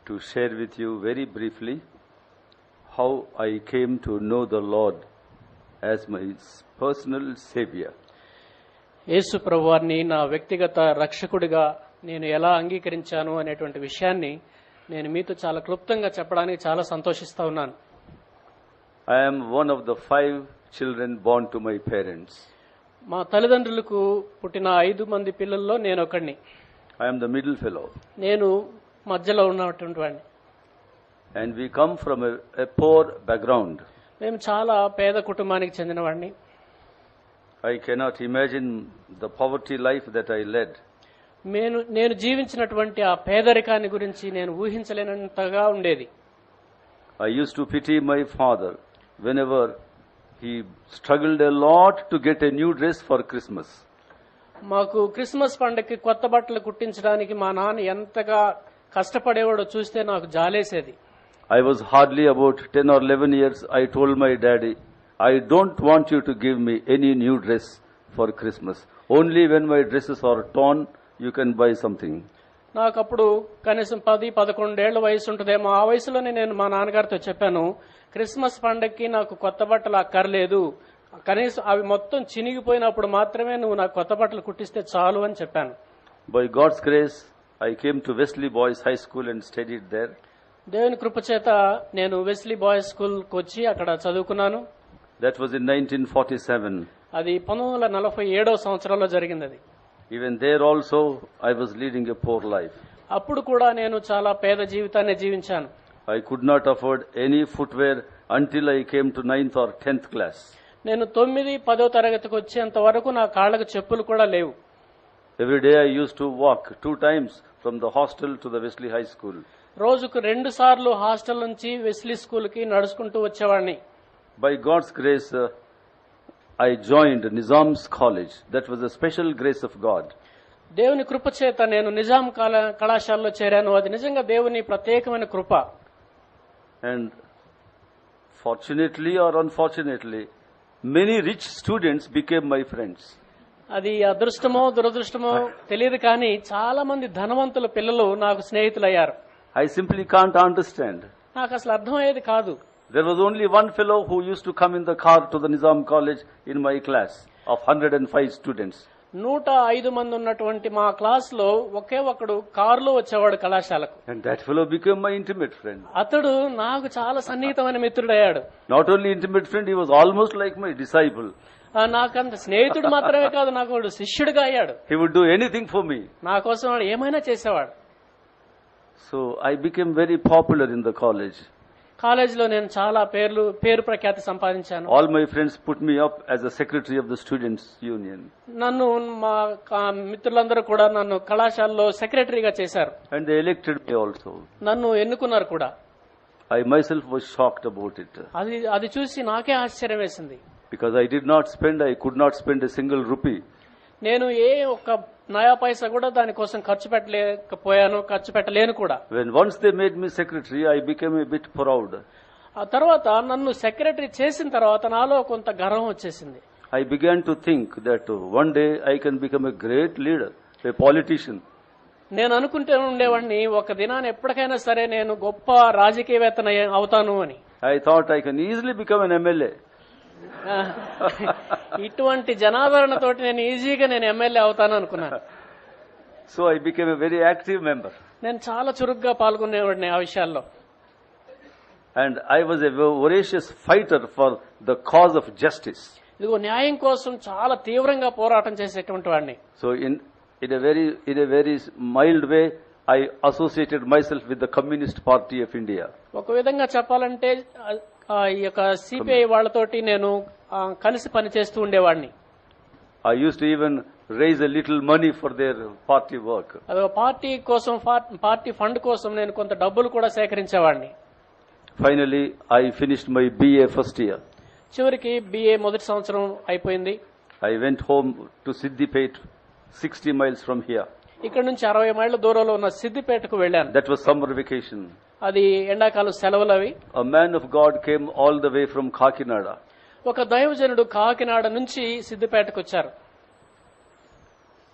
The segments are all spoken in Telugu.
to share with you very briefly how I came to know the Lord as my personal Savior. యేసు ప్రభువారిని నా వ్యక్తిగత రక్షకుడిగా నేను ఎలా అంగీకరించాను అనేటువంటి విషయాన్ని నేను మీతో చాలా క్లుప్తంగా చెప్పడానికి చాలా సంతోషిస్తా ఉన్నాను. I am one of the 5 children born to my parents. మా తల్లిదండ్రులకు పుట్టిన 5 మంది పిల్లల్లో నేను ఒకడిని. I am the middle fellow. నేను మధ్యలో ఉన్నటువంటి వాడిని. And we come from a poor background. మేము చాలా పేద కుటుంబానికి చెందిన వాడిని. I cannot imagine the poverty life that I led. నేను జీవించినటువంటి ఆ పేదరికాన్ని గురించి నేను ఊహించలేనంతగా ఉండేది. I used to pity my father whenever he struggled a lot to get a new dress for Christmas. మాకు క్రిస్మస్ పండుగకి కొత్త బట్టలు కుట్టించడానికి మా నాన్న ఎంతగా కష్టపడేవాడో చూస్తే నాకు జాలేసేది. I was hardly about 10 or 11 years. I told my daddy, I don't want you to give me any new dress for Christmas. Only when my dresses are torn, you can buy something. నాకు అప్పుడు కనీసం 10-11 ఏళ్ల వయసు ఉంటుందేమో. ఆ వయసులోనే నేను మా నాన్నగారితో చెప్పాను, క్రిస్మస్ పండుగకి నాకు కొత్త బట్టలు అక్కర్లేదు, కనీసం అవి మొత్తం చినిగిపోయినప్పుడు మాత్రమే నువ్వు నాకు కొత్త బట్టలు కుట్టిస్తే చాలు అని చెప్పాను. By God's grace, I came to Wesley Boys High School and studied there. దేవుని కృప చేత నేను వెస్లీ బాయ్స్ స్కూల్కి వచ్చి అక్కడ చదువుకున్నాను. That was in 1947. అది 1947వ సంవత్సరంలో జరిగింది. అది Even there also, I was leading a poor life. అప్పుడు కూడా నేను చాలా పేద జీవితాన్ని జీవించాను. I could not afford any footwear until I came to 9th or 10th class. నేను 9-10వ తరగతికి వచ్చేంత వరకు నా కాళ్ళకు చెప్పులు కూడా లేవు. Every day I used to walk 2 times from the hostel to the Wesley High School. రోజుకు 2 సార్లు హాస్టల్ నుంచి వెస్లీ స్కూల్కి నడుచుకుంటూ వచ్చేవాడిని. By God's grace, I joined Nizam's College. That was a special grace of God. దేవుని కృప చేత నేను నిజాం కళాశాలలో చేరాను. అది నిజంగా దేవుని ప్రత్యేకమైన కృప. And fortunately or unfortunately, many rich students became my friends. అది అదృష్టమో దురదృష్టమో తెలియదు, కానీ చాలా మంది ధనవంతుల పిల్లలు నాకు స్నేహితులయ్యారు. I simply can't understand. నాకు అసలు అర్థమయ్యేది కాదు. There was only one fellow who used to come in the car to the Nizam College in my class of 105 students. 105 మంది ఉన్నటువంటి మా క్లాస్ లో ఒకే ఒకడు కారులో వచ్చేవాడు కళాశాలకు. And that fellow became my intimate friend. అతడు నాకు చాలా సన్నిహితమైన మిత్రుడయ్యాడు. Not only intimate friend, he was almost like my disciple. నాకంత స్నేహితుడు మాత్రమే కాదు, నాకు వాడు శిష్యుడిగా అయ్యాడు. He would do anything for me. నా కోసం వాడు ఏమైనా చేసేవాడు. So I became very popular in the college. కాలేజీలో నేను చాలా పేరు ప్రఖ్యాతి సంపాదించాను. All my friends put me up as a secretary of the students' union. నన్ను మా మిత్రులందరూ కూడా నన్ను కళాశాలలో సెక్రటరీగా చేశారు. And they elected me also. నన్ను ఎన్నుకున్నారు కూడా. I myself was shocked about it. అది చూసి నాకే ఆశ్చర్యం వేసింది. Because I could not spend a single rupee. నేను ఒక్క నయా పైసా కూడా దానికోసం ఖర్చు పెట్టలేను కూడా. When once they made me secretary, I became a bit proud. ఆ తర్వాత నన్ను సెక్రటరీ చేసిన తర్వాత నాలో కొంత గర్వం వచ్చేసింది. I began to think that one day I can become a great leader, a politician. నేను అనుకుంటూ ఉండేవాడిని, ఒక దినాన్ని ఎప్పటికైనా సరే నేను గొప్ప రాజకీయవేత్తన అవుతాను అని. I thought I can easily become an MLA. ఇటువంటి జనాదరణతోటి నేను ఈజీగా ఎమ్మెల్యే అవుతాను అనుకున్నాను. So I became a very active member. నేను చాలా చురుగ్గా పాల్గొనేవాడిని ఆ విషయాల్లో. And I was a voracious fighter for the cause of justice. ఇదిగో న్యాయం కోసం చాలా తీవ్రంగా పోరాటం చేసేటువంటి వాడిని. So in a very mild way, I associated myself with the Communist Party of India. ఒక విధంగా చెప్పాలంటే ఈ యొక్క సిపిఐ వాళ్ళతోటి నేను కలిసి పనిచేస్తూ ఉండేవాడిని. I used to even raise a little money for their party work. అదో పార్టీ ఫండ్ కోసం నేను కొంత డబ్బులు కూడా సేకరించేవాడిని. Finally, I finished my BA first year. చివరికి BA మొదటి సంవత్సరం అయిపోయింది. I went home to Siddipet, 60 miles from here. ఇక్కడ నుంచి 60 మైళ్ళ దూరంలో ఉన్న సిద్దిపేటకు వెళ్ళాను. That was summer vacation. అది ఎండాకాలం సెలవులు అవి. A man of God came all the way from Kakinada. ఒక దైవజనుడు కాకినాడ నుంచి సిద్దిపేటకు వచ్చారు.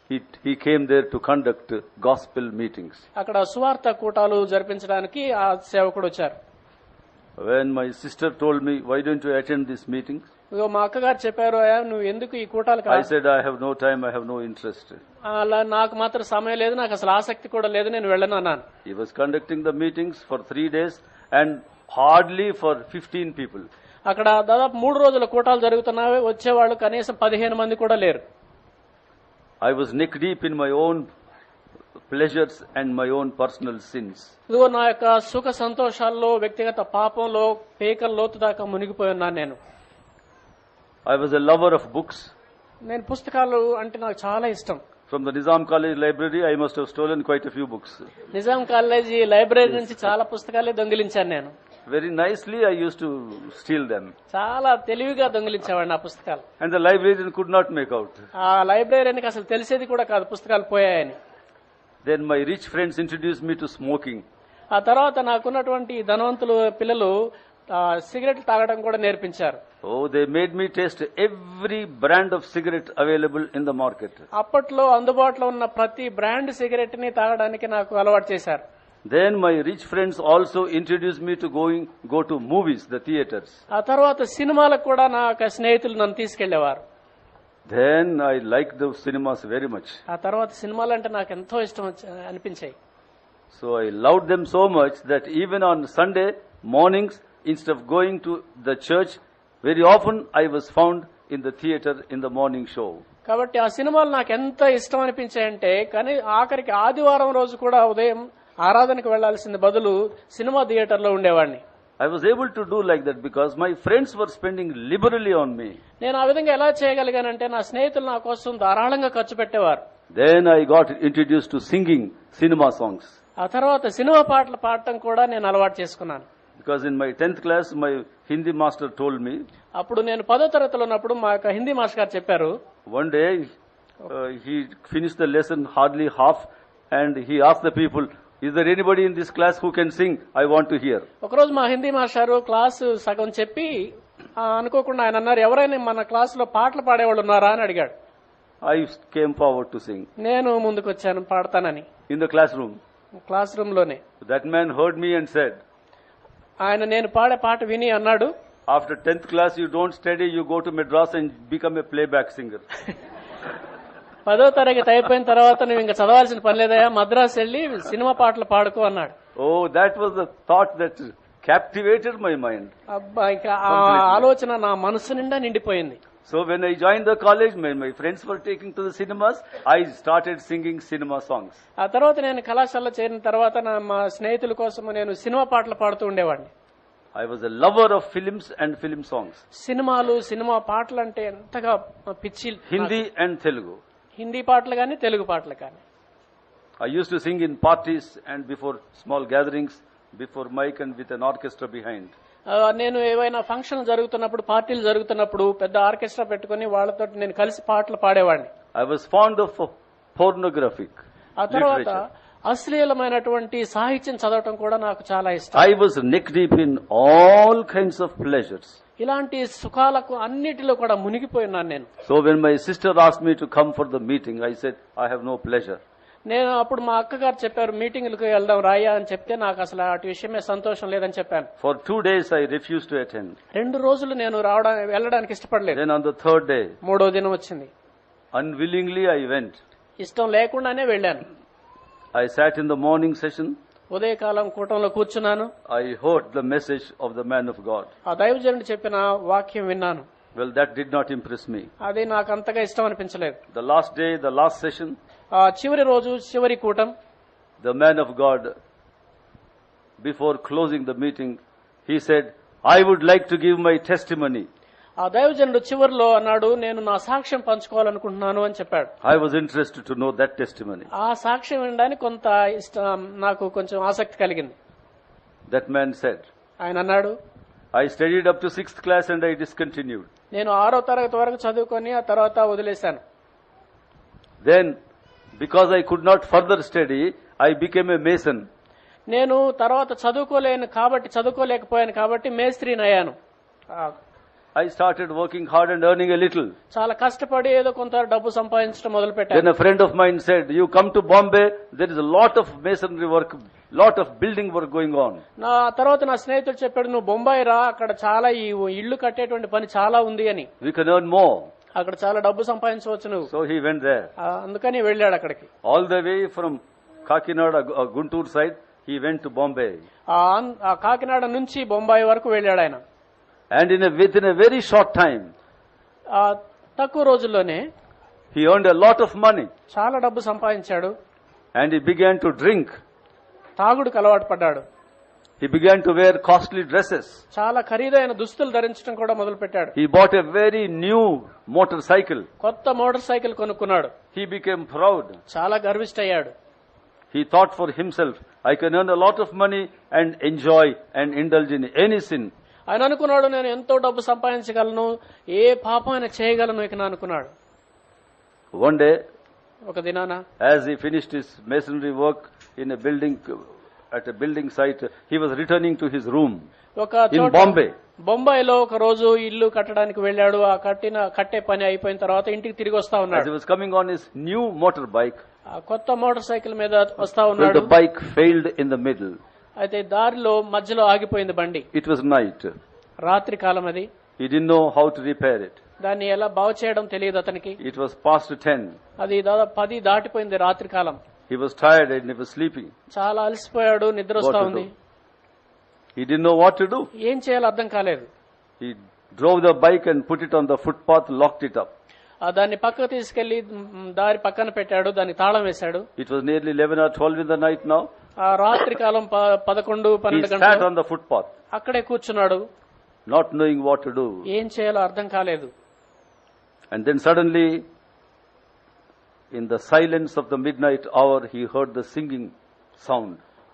he came there to conduct gospel meetings. అక్కడ సువార్త కూటాలు జరిపించడానికి ఆ సేవకుడు వచ్చారు. When my sister told me, why don't you attend these meetings? ఇగో మా అక్కగారు చెప్పారు, "అయ్యా, నువ్వు ఎందుకు ఈ కూటాలకు I said, I have no time, I have no interest. అలా నాకు మాత్రం సమయం లేదు, నాకు అసలు ఆసక్తి కూడా లేదు, నేను వెళ్ళను అన్నాను. He was conducting the meetings for 3 days and hardly for 15 people. అక్కడ దాదాపు 3 రోజుల కూటాలు జరుగుతున్నాయి, వచ్చేవాళ్ళు కనీసం 15 మంది కూడా లేరు. I was neck deep in my own pleasures and my own personal sins. ఇదిగో నా యొక్క సుఖ సంతోషాల్లో, వ్యక్తిగత పాపంలో పేకల లోతు దాకా మునిగిపోయి ఉన్నాను నేను. I was a lover of books. నేను పుస్తకాలు అంటే నాకు చాలా ఇష్టం. From the Nizam College library, I must have stolen quite a few books. Nizam college library నుంచి చాలా పుస్తకాలే దొంగిలించాను నేను. Very nicely, I used to steal them. చాలా తెలివిగా దొంగిలించేవాడిని ఆ పుస్తకాలు. And the librarian could not make out. ఆ లైబ్రరీకి అసలు తెలిసేది కూడా కాదు పుస్తకాలు పోయాయని. Then my rich friends introduced me to smoking. ఆ తర్వాత నాకున్నటువంటి ధనవంతులు పిల్లలు సిగరెట్లు తాగడం కూడా నేర్పించారు. Oh, they made me taste every brand of cigarette available in the market. అప్పట్లో అందుబాటులో ఉన్న ప్రతి బ్రాండ్ సిగరెట్ ని తాగడానికి నాకు అలవాటు చేశారు. Then my rich friends also introduced me to go to movies, the theaters. ఆ తర్వాత సినిమాలకు కూడా నా స్నేహితులు నన్ను తీసుకెళ్లేవారు. Then I liked the cinemas very much. ఆ తర్వాత సినిమాలు అంటే నాకు ఎంతో ఇష్టం అనిపించాయి. So I loved them so much that even on Sunday mornings, instead of going to the church, very often I was found in the theater in the morning show. కాబట్టి ఆ సినిమాలు నాకు ఎంత ఇష్టం అనిపించాయంటే, కానీ ఆఖరికి ఆదివారం రోజు కూడా ఉదయం ఆరాధనకు వెళ్లాల్సిన బదులు సినిమా థియేటర్లో ఉండేవాడిని. I was able to do like that because my friends were spending liberally on me. నేను ఆ విధంగా ఎలా చేయగలిగానంటే, నా స్నేహితులు నా కోసం ధారాళంగా ఖర్చు పెట్టేవారు. Then I got introduced to singing cinema songs. ఆ తర్వాత సినిమా పాటలు పాడటం కూడా నేను అలవాటు చేసుకున్నాను. Because in my 10th class, my Hindi master told me. అప్పుడు నేను 10వ తరగతిలో ఉన్నప్పుడు మా యొక్క హిందీ మాస్టర్ గారు చెప్పారు. One day, he finished the lesson hardly half, and he asked the people, "Is there anybody in this class who can sing? I want to hear." ఒకరోజు మా హిందీ మాస్టారు క్లాసు సగం చెప్పి అనుకోకుండా ఆయన అన్నారు, "ఎవరైనా మన క్లాసులో పాటలు పాడేవాళ్ళు ఉన్నారా?" అని అడిగాడు. I came forward to sing. నేను ముందుకు వచ్చాను పాడతానని. In the classroom. Class room లోనే. That man heard me and said, ఆయన నేను పాడే పాట విని అన్నాడు, "After 10th class, you don't study, you go to Madras and become a playback singer." 10వ తరగతి అయిపోయిన తర్వాత నువ్వు ఇంకా చదవాల్సిన పని లేదయా, మద్రాసు వెళ్లి సినిమా పాటలు పాడుకో అన్నాడు. Oh, that was the thought that captivated my mind. అబ్బా, ఇంకా ఆ ఆలోచన నా మనసు నిండా నిండిపోయింది. So when I joined the college, my friends were taking to the cinemas, I started singing cinema songs. ఆ తర్వాత నేను కళాశాలలో చేరిన తర్వాత మా స్నేహితుల కోసం నేను సినిమా పాటలు పాడుతూ ఉండేవాడిని. I was a lover of films and film songs. సినిమాలు, సినిమా పాటలు అంటే ఎంతగా పిచ్చి. Hindi and Telugu. హిందీ పాటలు కానీ, తెలుగు పాటలు కానీ. I used to sing in parties and before small gatherings, before mic and with an orchestra behind. నేను ఏవైనా ఫంక్షన్ జరుగుతున్నప్పుడు, పార్టీలు జరుగుతున్నప్పుడు పెద్ద ఆర్కెస్ట్రా పెట్టుకుని వాళ్ళతో నేను కలిసి పాటలు పాడేవాడిని. I was fond of pornographic ఆ తర్వాత literature. అశ్లీలమైనటువంటి సాహిత్యం చదవటం కూడా నాకు చాలా ఇష్టం. I was neck deep in all kinds of pleasures. ఇలాంటి సుఖాలకు అన్నిటిలో కూడా మునిగిపోయినాను నేను. So when my sister asked me to come for the meeting, I said, I have no pleasure. నేను అప్పుడు మా అక్కగారు చెప్పారు, మీటింగ్లకు వెళ్దాం రాయా అని చెప్తే నాకు అసలు అటు విషయమే సంతోషం లేదని చెప్పాను. For 2 days I refused to attend. 2 రోజులు నేను వెళ్ళడానికి ఇష్టపడలేదు. Then on the 3rd day, 3వ దినం వచ్చింది. unwillingly I went. ఇష్టం లేకుండానే వెళ్ళాను. I sat in the morning session. ఉదయకాలం కూటంలో కూర్చున్నాను. I heard the message of the man of God. ఆ దైవజనుడు చెప్పిన వాక్యం విన్నాను. Well, that did not impress me. అది నాకు అంతగా ఇష్టం అనిపించలేదు. The last day, the last session, ఆ చివరి రోజు, చివరి కూటం, the man of God, before closing the meeting, he said, I would like to give my testimony. ఆ దైవజనుడు చివరిలో అన్నాడు, నేను నా సాక్ష్యం పంచుకోవాలనుకుంటున్నాను అని చెప్పాడు. I was interested to know that testimony. ఆ సాక్ష్యం వినడానికి కొంత ఇష్టం, నాకు కొంచెం ఆసక్తి కలిగింది. That man said, ఆయన అన్నాడు, I studied up to 6th class and I discontinued. నేను 6వ తరగతి వరకు చదువుకొని ఆ తర్వాత వదిలేశాను. Then, because I could not further study, I became a mason. నేను తర్వాత చదువుకోలేకపోయాను కాబట్టి మేస్త్రిని అయ్యాను. I started working hard and earning a little. చాలా కష్టపడి ఏదో కొంత డబ్బు సంపాదించడం మొదలు Then పెట్టాను. a friend of mine said, you come to Bombay, there is a lot of masonry work, lot of building work going on. నా తర్వాత నా స్నేహితుడు చెప్పాడు, నువ్వు బొంబాయి రా, అక్కడ చాలా ఈ ఇల్లు కట్టేటువంటి పని చాలా ఉంది అని. We can earn more. అక్కడ చాలా డబ్బు సంపాదించవచ్చు నువ్వు. So he went there. అందుకని వెళ్ళాడు అక్కడికి. All the way from Kakinada, Guntur side, he went to Bombay. ఆ కాకినాడ నుంచి బొంబాయి వరకు వెళ్ళాడు ఆయన. And within a very short time, తక్కువ రోజుల్లోనే he earned a lot of money. చాలా డబ్బు సంపాదించాడు. And he began to drink. తాగుడుకు అలవాటు పడ్డాడు. He began to wear costly dresses. చాలా ఖరీదైన దుస్తులు ధరించడం కూడా మొదలు పెట్టాడు. He bought a very new motorcycle. కొత్త మోటార్ సైకిల్ కొనుక్కున్నాడు. He became proud. చాలా గర్విష్ఠయ్యాడు. He thought for himself, I can earn a lot of money and enjoy and indulge in any sin. ఆయన అనుకున్నాడు, నేను ఎంతో డబ్బు సంపాదించగలను, ఏ పాపమైనా చేయగలను ఇక అనుకున్నాడు. One day, ఒక దినాన as he finished his masonry work in a building, at a building site, he was returning to his room in Bombay. బొంబాయిలో ఒక రోజు ఇల్లు కట్టడానికి వెళ్ళాడు. ఆ కట్టే పని అయిపోయిన తర్వాత ఇంటికి తిరిగి వస్తా As ఉన్నాడు. he was coming on his new motorbike, కొత్త మోటార్ సైకిల్ మీద వస్తా well, ఉన్నాడు. the bike failed in the middle. అయితే దారిలో మధ్యలో ఆగిపోయింది బండి. It was night. రాత్రి కాలం అది. He didn't know how to repair it. దాన్ని ఎలా బాగు చేయడం తెలియదు అతనికి. It was past 10. అది దాదాపు 10 దాటిపోయింది రాత్రి కాలం. He was tired and he was sleeping. చాలా అలసిపోయాడు, నిద్ర వస్తా ఉంది. He didn't know what to do. ఏం చేయాలో అర్థం కాలేదు. He drove the bike and put it on the footpath, locked it up. దాన్ని పక్కకు తీసుకెళ్లి దారి పక్కన పెట్టాడు, దానికి తాళం వేశాడు. It was nearly 11 or 12 in the night now. ఆ రాత్రి కాలం 11-12 He sat గంటలు on the footpath, అక్కడే కూర్చున్నాడు. not knowing what to do. ఏం చేయాలో అర్థం కాలేదు. And then suddenly, in the silence of the midnight hour, he heard the singing sound.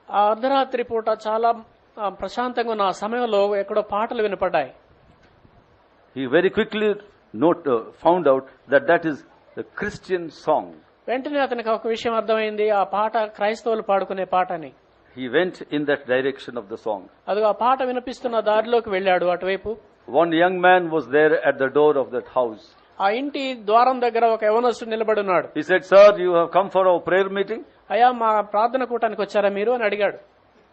ఆ అర్ధరాత్రి పూట చాలా ప్రశాంతంగా ఉన్న ఆ సమయంలో ఎక్కడో పాటలు వినపడ్డాయి. He very quickly found out that is the Christian song. వెంటనే అతనికి ఒక విషయం అర్థమైంది, ఆ పాట క్రైస్తవులు పాడుకునే పాట అని. He went in that direction of the song. అదిగో ఆ పాట వినిపిస్తున్న దారిలోకి వెళ్ళాడు అటువైపు. One young man was there at the door of that house. ఆ ఇంటి ద్వారం దగ్గర ఒక యవనస్తుడు నిలబడి ఉన్నాడు. He said, "Sir, you have come for our prayer meeting? అయ్యా, మా ప్రార్థన కూటానికి వచ్చారా మీరు అని అడిగాడు.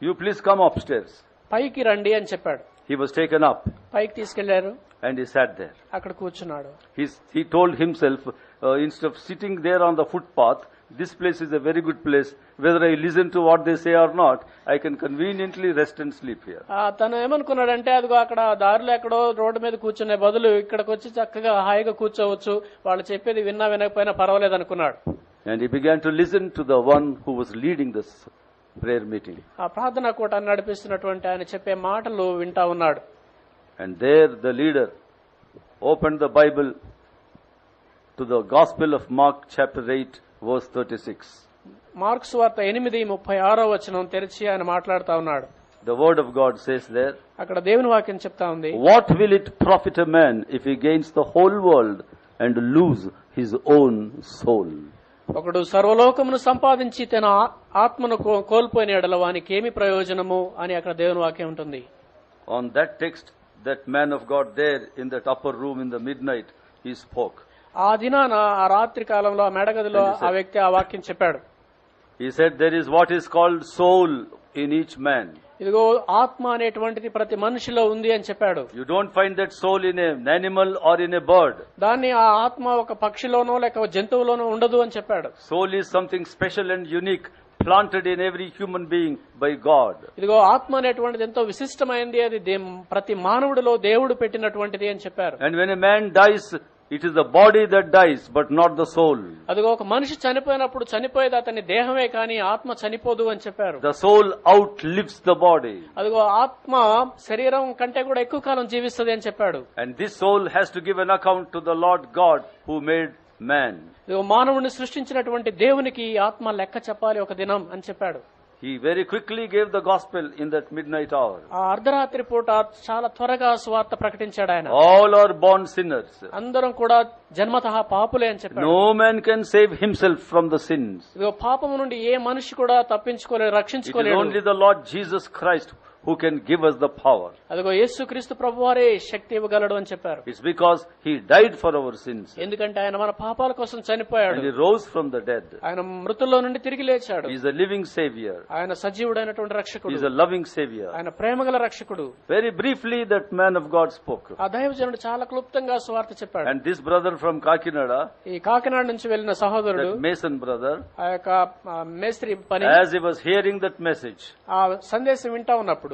You please come upstairs." పైకి రండి అని చెప్పాడు. He was taken up పైకి తీసుకెళ్లారు. and he sat there. అక్కడ కూర్చున్నాడు. He told himself, instead of sitting there on the footpath, this place is a very good place. Whether I listen to what they say or not, I can conveniently rest and sleep here. తను ఏమనుకున్నాడంటే, అదిగో అక్కడ దారిలో ఎక్కడో రోడ్డు మీద కూర్చునే బదులు ఇక్కడికి వచ్చి చక్కగా హాయిగా కూర్చోవచ్చు, వాళ్ళు చెప్పేది విన్నా వినకపోయినా పర్వాలేదు అనుకున్నాడు. And he began to listen to the one who was leading this prayer meeting. ఆ ప్రార్థనా కూటాన్ని నడిపిస్తున్నటువంటి ఆయన చెప్పే మాటలు వింటా ఉన్నాడు. And there the leader opened the Bible to the Gospel of Mark chapter 8 verse 36. Mark సువార్త 8:36 తెరిచి ఆయన మాట్లాడుతా ఉన్నాడు. The word of God says there, అక్కడ దేవుని వాక్యం చెప్తా ఉంది, "What will it profit a man if he gains the whole world and lose his own soul?" ఒకడు సర్వలోకమును సంపాదించి తన ఆత్మను కోల్పోయిన ఎడల వానికి ఏమి ప్రయోజనము అని అక్కడ దేవుని వాక్యం ఉంటుంది. On that text, that man of God there in that upper room in the midnight, he spoke. ఆ దినాన ఆ రాత్రి కాలంలో ఆ మెడగదిలో ఆ వ్యక్తి ఆ వాక్యం చెప్పాడు. He said, there is what is called soul in each man. ఇదిగో ఆత్మ అనేటువంటిది ప్రతి మనిషిలో ఉంది అని చెప్పాడు. You don't find that soul in an animal or in a bird. దాన్ని ఆ ఆత్మ ఒక పక్షిలోనో లేక జంతువులోనో ఉండదు అని చెప్పాడు. Soul is something special and unique, planted in every human being by God. ఇదిగో ఆత్మ అనేటువంటిది ఎంతో విశిష్టమైనది, అది ప్రతి మానవుడిలో దేవుడు పెట్టినటువంటిది అని చెప్పారు. And when a man dies, it is the body that dies, but not the soul. అదిగో ఒక మనిషి చనిపోయినప్పుడు చనిపోయేది అతని దేహమే కానీ ఆత్మ చనిపోదు అని చెప్పారు. The soul outlives the body. అదిగో ఆత్మ శరీరం కంటే కూడా ఎక్కువ కాలం జీవిస్తుంది అని చెప్పాడు. And this soul has to give an account to the Lord God who made man. ఇదిగో మానవుని సృష్టించినటువంటి దేవునికి ఆత్మ లెక్క చెప్పాలి ఒక దినం అని చెప్పాడు. He very quickly gave the gospel in that midnight hour. ఆ అర్ధరాత్రి పూట చాలా త్వరగా సువార్త ప్రకటించాడు ఆయన. All are born sinners. అందరం కూడా జన్మతః పాపులే అని చెప్పాడు. No man can save himself from the sins. ఇదిగో పాపము నుండి ఏ మనిషి కూడా తప్పించుకోలేడు, It is రక్షించుకోలేడు. only the Lord Jesus Christ who can give us the power. అదిగో యేసుక్రీస్తు ప్రభువారే శక్తి ఇవ్వగలడు అని చెప్పారు. It's because he died for our sins. ఎందుకంటే ఆయన మన పాపాల కోసం చనిపోయాడు. And he rose from the dead. ఆయన మృతుల్లో నుండి తిరిగి లేచాడు. He is a living savior. ఆయన సజీవుడైనటువంటి రక్షకుడు. He is a loving savior. ఆయన ప్రేమగల రక్షకుడు. Very briefly that man of God spoke. ఆ దైవజనుడు చాలా క్లుప్తంగా సువార్త చెప్పాడు. And this brother from Kakinada, ఈ కాకినాడ నుంచి వెళ్లిన సహోదరుడు, that Mason brother, ఆ యొక్క మేస్త్రి పని, as he was hearing that message, ఆ సందేశం వింటా ఉన్నప్పుడు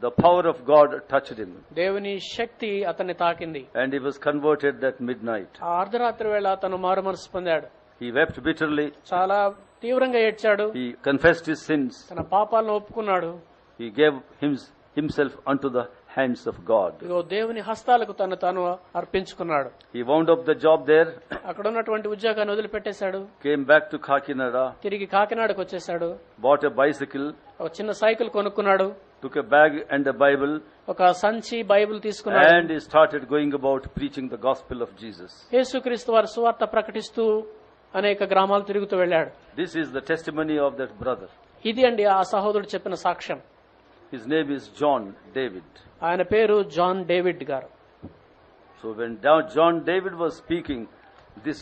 the power of God touched him. దేవుని శక్తి అతన్ని తాకింది. And he was converted that midnight. ఆ అర్ధరాత్రి వేళ అతను మారు మనసు పొందాడు. He wept bitterly. చాలా తీవ్రంగా ఏడ్చాడు. He confessed his sins. తన పాపాలను ఒప్పుకున్నాడు. He gave himself unto the hands of God. ఇగో దేవుని హస్తాలకు తాను అర్పించుకున్నాడు. He wound up the job there. అక్కడ ఉన్నటువంటి ఉద్యోగాన్ని వదిలిపెట్టేశాడు. Came back to Kakinada. తిరిగి కాకినాడకు వచ్చేశాడు. Bought a bicycle. ఒక చిన్న సైకిల్ కొనుక్కున్నాడు. Took a bag and a Bible. ఒక సంచి బైబిల్ తీసుకున్నాడు. And he started going about preaching the gospel of Jesus. యేసుక్రీస్తు వారి సువార్త ప్రకటిస్తూ అనేక గ్రామాలు తిరుగుతూ వెళ్ళాడు. This is the testimony of that brother. ఇది అండి ఆ సహోదరుడు చెప్పిన సాక్ష్యం. His name is John David. ఆయన పేరు జాన్ డేవిడ్ గారు. So when John David was speaking, this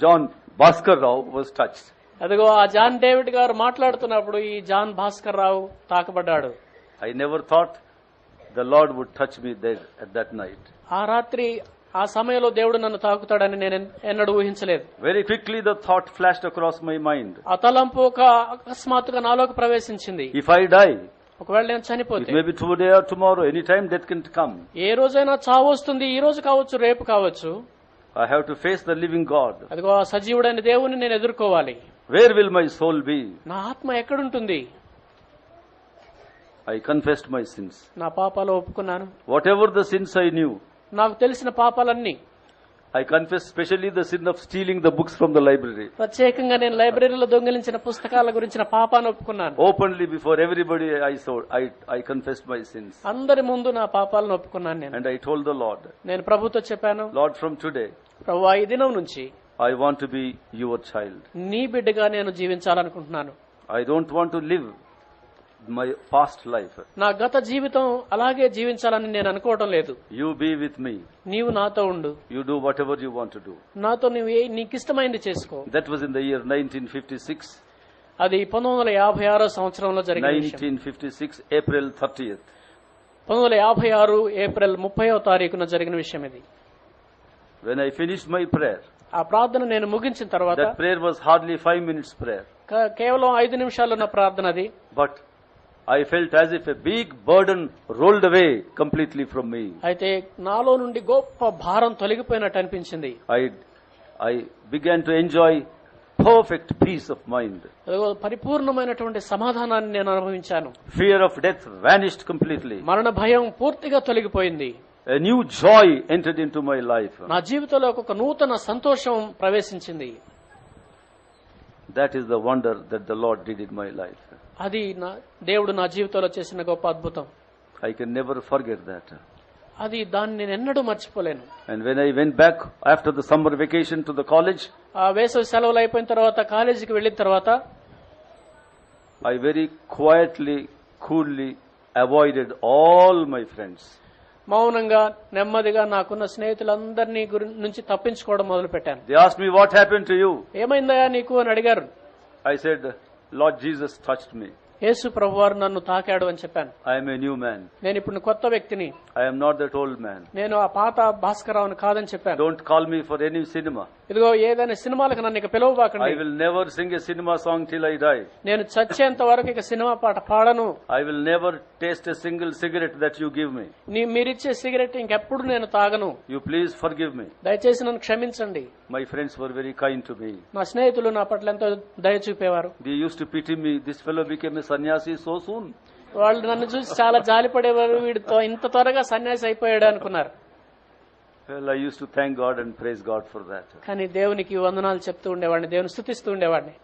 John Bhaskar Rao was touched. అదిగో ఆ జాన్ డేవిడ్ గారు మాట్లాడుతున్నప్పుడు ఈ జాన్ భాస్కర్ రావు తాకబడ్డాడు. I never thought the Lord would touch me there at that night. ఆ రాత్రి ఆ సమయంలో దేవుడు నన్ను తాకుతాడని నేను ఎన్నడూ ఊహించలేదు. Very quickly the thought flashed across my mind. ఆ తలంపు ఒక అకస్మాత్తుగా నాలోకి ప్రవేశించింది. If I die, ఒకవేళ నేను చనిపోతే, it may be today or tomorrow, any time death can come. ఏ రోజైనా చావు వస్తుంది. ఈ రోజు కావచ్చు, రేపు కావచ్చు. I have to face the living God. అదిగో ఆ సజీవుడైన దేవుని నేను ఎదుర్కోవాలి. Where will my soul be? నా ఆత్మ ఎక్కడుంటుంది? I confessed my sins. నా పాపాలు ఒప్పుకున్నాను. Whatever the sins I knew, నాకు తెలిసిన పాపాలన్నీ. I confessed especially the sin of stealing the books from the library. ప్రత్యేకంగా నేను లైబ్రరీలో దొంగిలించిన పుస్తకాల గురించిన పాపాన్ని ఒప్పుకున్నాను. Openly before everybody I confessed my sins. అందరి ముందు నా పాపాలను ఒప్పుకున్నాను నేను. And I told the Lord, నేను ప్రభుతో చెప్పాను, Lord, from today, ప్రభువా ఈ దినం నుంచి I want to be your child. నీ బిడ్డగా నేను జీవించాలనుకుంటున్నాను. I don't want to live my past life. నా గత జీవితం అలాగే జీవించాలని నేను అనుకోవడం లేదు. You be with me. నీవు నాతో ఉండు. You do whatever you want to do. నాతో నీకు ఇష్టమైంది చేసుకో. That was in the year 1956. అది 1956 సంవత్సరంలో జరిగిన విషయం. 1956 April 30th. 1956 ఏప్రిల్ 30వ తారీఖున జరిగిన విషయం ఇది. When I finished my prayer, ఆ ప్రార్థన నేను ముగించిన తర్వాత, that prayer was hardly 5 minutes prayer. కేవలం 5 నిమిషాలు ఉన్న ప్రార్థన అది. But I felt as if a big burden rolled away completely from me. అయితే నాలో నుండి గొప్ప భారం తొలగిపోయినట్టు అనిపించింది. I began to enjoy perfect peace of mind. పరిపూర్ణమైనటువంటి సమాధానాన్ని నేను అనుభవించాను. Fear of death vanished completely. మరణ భయం పూర్తిగా తొలగిపోయింది. A new joy entered into my life. నా జీవితంలో ఒక నూతన సంతోషం ప్రవేశించింది. That is the wonder that the Lord did in my life. అది దేవుడు నా జీవితంలో చేసిన గొప్ప అద్భుతం. I can never forget that. అది దాన్ని నేను ఎన్నడూ మర్చిపోలేను. And when I went back after the summer vacation to the college, ఆ వేసవి సెలవులు అయిపోయిన తర్వాత కాలేజీకి వెళ్ళిన తర్వాత, I very quietly, coolly avoided all my friends. మౌనంగా నెమ్మదిగా నాకున్న స్నేహితులందరినీ నుంచి తప్పించుకోవడం మొదలు పెట్టాను. They asked me, what happened to you? ఏమైందయా నీకు అని అడిగారు. I said, Lord Jesus touched me. యేసు ప్రభువారు నన్ను తాకాడు అని చెప్పాను. I am a new man. నేను ఇప్పుడు కొత్త వ్యక్తిని. I am not that old man. నేను ఆ పాత భాస్కరరావుని కాదని చెప్పాను. Don't call me for any cinema. ఇదిగో ఏదైనా సినిమాలకు నన్ను ఇక పిలవబాకండి. I will never sing a cinema song till I die. నేను చచ్చేంత వరకు ఇక సినిమా పాట పాడను. I will never taste a single cigarette that you give me. మీరిచ్చే సిగరెట్ ఇంకెప్పుడు నేను తాగను. You please forgive me. దయచేసి నన్ను క్షమించండి. My friends were very kind to me. నా స్నేహితులు నా పట్ల ఎంతో దయ చూపేవారు. They used to pity me. This fellow became a sannyasi so soon. వాళ్ళు నన్ను చూసి చాలా జాలిపడేవారు. వీడితో ఇంత త్వరగా సన్యాసి అయిపోయాడు అనుకున్నారు. Well, I used to thank God and praise God for that. కానీ దేవునికి వందనాలు చెప్తూ ఉండేవాడిని, దేవుని స్తుతిస్తూ ఉండేవాడిని.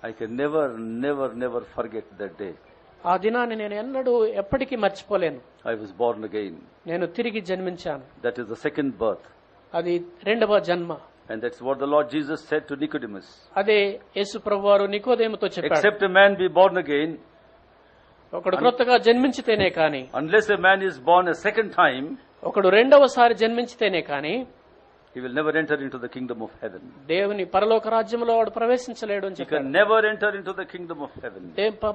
I can never forget that day. ఆ దినాన్ని నేను ఎన్నడూ ఎప్పటికీ మర్చిపోలేను. I was born again. నేను తిరిగి జన్మించాను. That is the second birth. అది రెండవ జన్మ. And that's what the Lord Jesus said to Nicodemus. అదే యేసు ప్రభువారు నికోదేముతో చెప్పాడు. Except a man be born again, ఒకడు క్రొత్తగా జన్మించితేనే కాని, Unless a man is born a second time, ఒకడు రెండవసారి జన్మించితేనే కాని he will never enter into the kingdom of heaven. దేవుని పరలోక రాజ్యంలో వాడు ప్రవేశించలేడు అని He చెప్పారు. can never enter into the kingdom of heaven.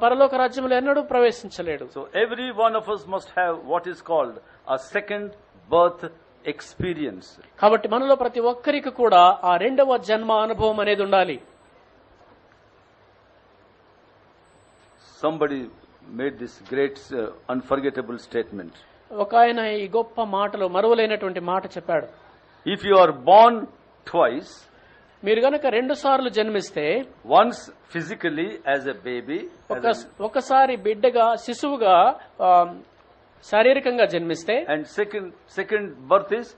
పరలోక రాజ్యంలో ఎన్నడూ ప్రవేశించలేడు. So every one of us must have what is called a second birth experience. కాబట్టి మనలో ప్రతి ఒక్కరికి కూడా ఆ రెండవ జన్మ అనుభవం అనేది ఉండాలి. Somebody made this great unforgettable statement. ఒక ఆయన ఈ గొప్ప మాటలు మరువలేనటువంటి మాట చెప్పాడు. If you are born twice, మీరు గనక రెండు సార్లు జన్మిస్తే, once physically as a baby, ఒకసారి బిడ్డగా శిశువుగా శారీరకంగా జన్మిస్తే, and second birth is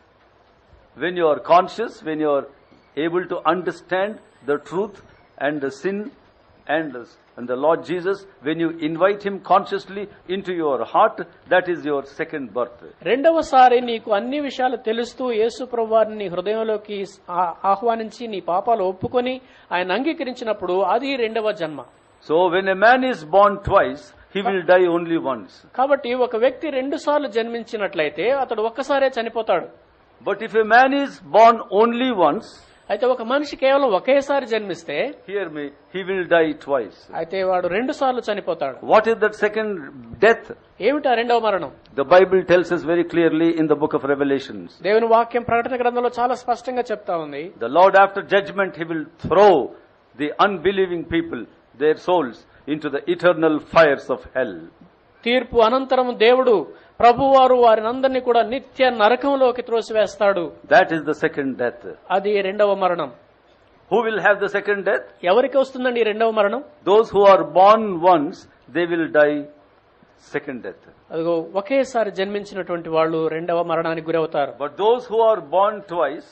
when you are conscious, when you are able to understand the truth and the sin and the Lord Jesus, when you invite him consciously into your heart, that is your second birth. రెండవసారి నీకు అన్ని విషయాలు తెలుస్తూ యేసు ప్రభువారిని నీ హృదయంలోకి ఆహ్వానించి నీ పాపాలు ఒప్పుకొని ఆయన అంగీకరించినప్పుడు అది రెండవ జన్మ. So when a man is born twice, he will die only once. కాబట్టి ఒక వ్యక్తి రెండు సార్లు జన్మించినట్లయితే అతడు ఒక్కసారే చనిపోతాడు. But if a man is born only once, అయితే ఒక మనిషి కేవలం ఒకేసారి జన్మిస్తే, hear me, he will die twice. అయితే వాడు రెండు సార్లు చనిపోతాడు. What is that second death? ఏమిటా రెండవ మరణం? The Bible tells us very clearly in the book of Revelations. దేవుని వాక్యం ప్రకటన గ్రంథంలో చాలా స్పష్టంగా చెప్తా ఉంది. The Lord after judgment, he will throw the unbelieving people, their souls, into the eternal fires of hell. తీర్పు అనంతరం దేవుడు ప్రభువారు వారినందరినీ కూడా నిత్య నరకంలోకి త్రోసివేస్తాడు. That is the second death. అది రెండవ మరణం. Who will have the second death? ఎవరికి వస్తుందండి ఈ రెండవ మరణం? Those who are born once, they will die second death. అదిగో ఒకేసారి జన్మించినటువంటి వాళ్ళు రెండవ మరణానికి గురవుతారు. But those who are born twice,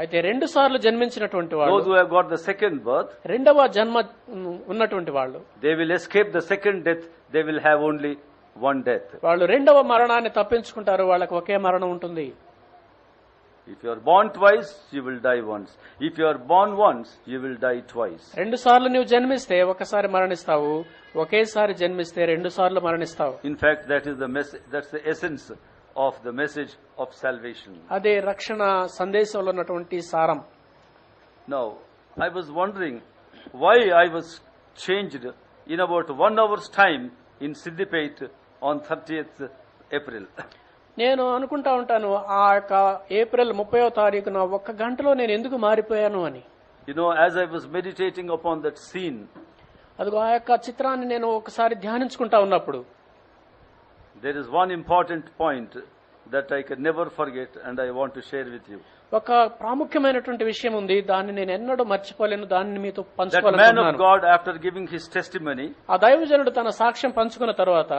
అయితే రెండు సార్లు జన్మించినటువంటి వాళ్ళు, those who have got the second birth, రెండవ జన్మ ఉన్నటువంటి వాళ్ళు, they will escape the second death. They will have only one death. వాళ్ళు రెండవ మరణాన్ని తప్పించుకుంటారు. వాళ్ళకి ఒకే మరణం ఉంటుంది. If you are born twice, you will die once. If you are born once, you will die twice. రెండు సార్లు నువ్వు జన్మిస్తే ఒకసారి మరణిస్తావు, ఒకేసారి జన్మిస్తే రెండు సార్లు మరణిస్తావు. In fact, that is the message. That's the essence of the message of salvation. అదే రక్షణ సందేశంలో ఉన్నటువంటి సారం. Now, I was wondering why I was changed in about 1 hour's time in Siddipet on 30th April. నేను అనుకుంటా ఉంటాను, ఆ యొక్క ఏప్రిల్ 30వ తారీఖున ఒక్క గంటలో నేను ఎందుకు మారిపోయాను అని. You know, as I was meditating upon that scene, అదిగో ఆ యొక్క చిత్రాన్ని నేను ఒకసారి ధ్యానించుకుంటా ఉన్నప్పుడు, there is one important point that I can never forget and I want to share with you. ఒక ప్రాముఖ్యమైనటువంటి విషయం ఉంది, దాన్ని నేను ఎన్నడూ మర్చిపోలేను, దాన్ని మీతో That man of పంచుకోవాలనుకుంటున్నాను. God, after giving his testimony, ఆ దైవజనుడు తన సాక్ష్యం పంచుకున్న తర్వాత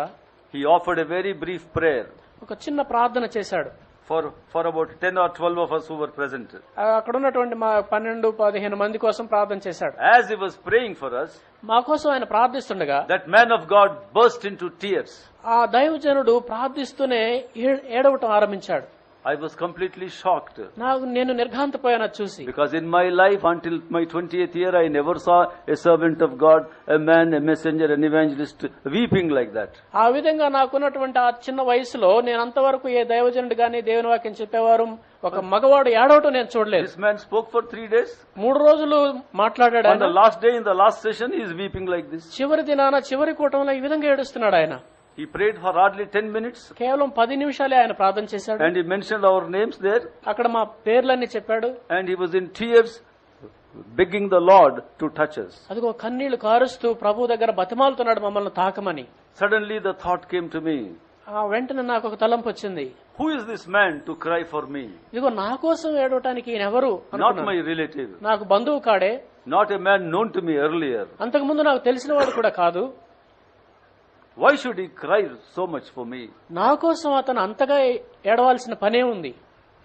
he offered a very brief prayer ఒక చిన్న ప్రార్థన చేశాడు. for about 10 or 12 of us who were present. అక్కడ ఉన్నటువంటి మా 12-15 మంది కోసం ప్రార్థన చేశాడు. As he was praying for us, మా కోసం ఆయన ప్రార్థిస్తుండగా that man of God burst into tears. ఆ దైవజనుడు ప్రార్థిస్తూనే ఏడవటం ఆరంభించాడు. I was completely shocked. నేను నిర్ఘాంతపోయాను చూసి. Because in my life, until my 20th year, I never saw a servant of God, a man, a messenger, an evangelist weeping like that. ఆ విధంగా నాకున్నటువంటి ఆ చిన్న వయసులో నేను అంతవరకు ఏ దైవజనుడు గాని దేవుని వాక్యం చెప్పేవారు ఒక మగవాడు ఏడవటం నేను చూడలేదు. This man spoke for 3 days. 3 రోజులు మాట్లాడాడు. On the last day, in the last session, he is weeping like this. చివరి దినాన చివరి కూటంలో ఈ విధంగా ఏడుస్తున్నాడు ఆయన. He prayed for hardly 10 minutes. కేవలం 10 నిమిషాలే ఆయన ప్రార్థన చేశాడు. And he mentioned our names there. అక్కడ మా పేర్లన్నీ చెప్పాడు. And he was in tears, begging the Lord to touch us. అదిగో కన్నీళ్లు కారుస్తూ ప్రభు దగ్గర బతిమాలుతున్నాడు మమ్మల్ని తాకమని. Suddenly the thought came to me, ఆ వెంటనే నాకు ఒక తలంపు వచ్చింది. who is this man to cry for me? ఇదిగో నా కోసం ఏడవటానికి ఈయన ఎవరు? Not my relative. నాకు బంధువు కాడే. Not a man known to me earlier. అంతకు ముందు నాకు తెలిసిన వాడు కూడా కాదు. Why should he cry so much for me? నా కోసం అతను అంతగా ఏడవాల్సిన పనే ఉంది.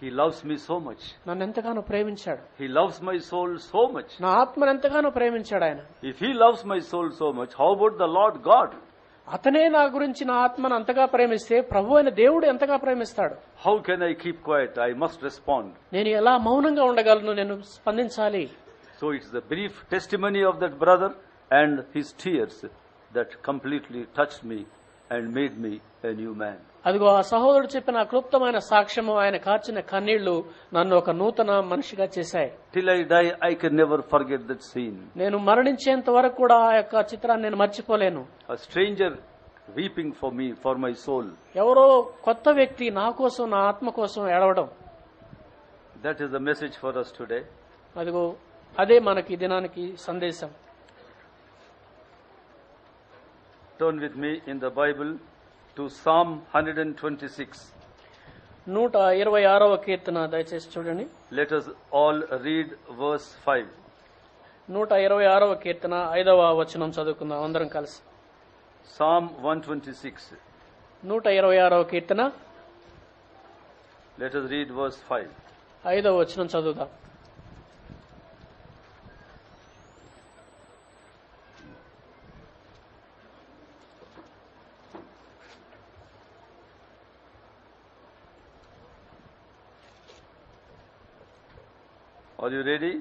He loves me so much. నన్ను ఎంతగానో ప్రేమించాడు. He loves my soul so much. నా ఆత్మను ఎంతగానో ప్రేమించాడు ఆయన. If he loves my soul so much, how about the Lord God? అతనే నా గురించి నా ఆత్మను అంతగా ప్రేమిస్తే ప్రభు అయిన దేవుడు ఎంతగా ప్రేమిస్తాడు. How can I keep quiet? I must respond. నేను ఎలా మౌనంగా ఉండగలను? నేను స్పందించాలి. So it's the brief testimony of that brother and his tears that completely touched me and made me a new man. అదిగో ఆ సహోదరుడు చెప్పిన క్లుప్తమైన సాక్ష్యము, ఆయన కార్చిన కన్నీళ్లు నన్ను ఒక నూతన మనిషిగా చేశాయి. Till I die, I can never forget that scene. నేను మరణించేంత వరకు కూడా ఆ యొక్క చిత్రాన్ని నేను మర్చిపోలేను. A stranger weeping for me, for my soul. ఎవరో కొత్త వ్యక్తి నా కోసం, నా ఆత్మ కోసం ఏడవడం. That is the message for us today. అదిగో అదే మనకి ఈ దినానికి సందేశం. Turn with me in the Bible to Psalm 126. 126వ కీర్తన దయచేసి చూడండి. Let us all read verse 5. 126వ కీర్తన 5వ వచనం చదువుకుందాం అందరం కలిసి. Psalm 126. 126వ కీర్తన Let us read verse 5. 5వ వచనం చదువుదాం. Are you ready?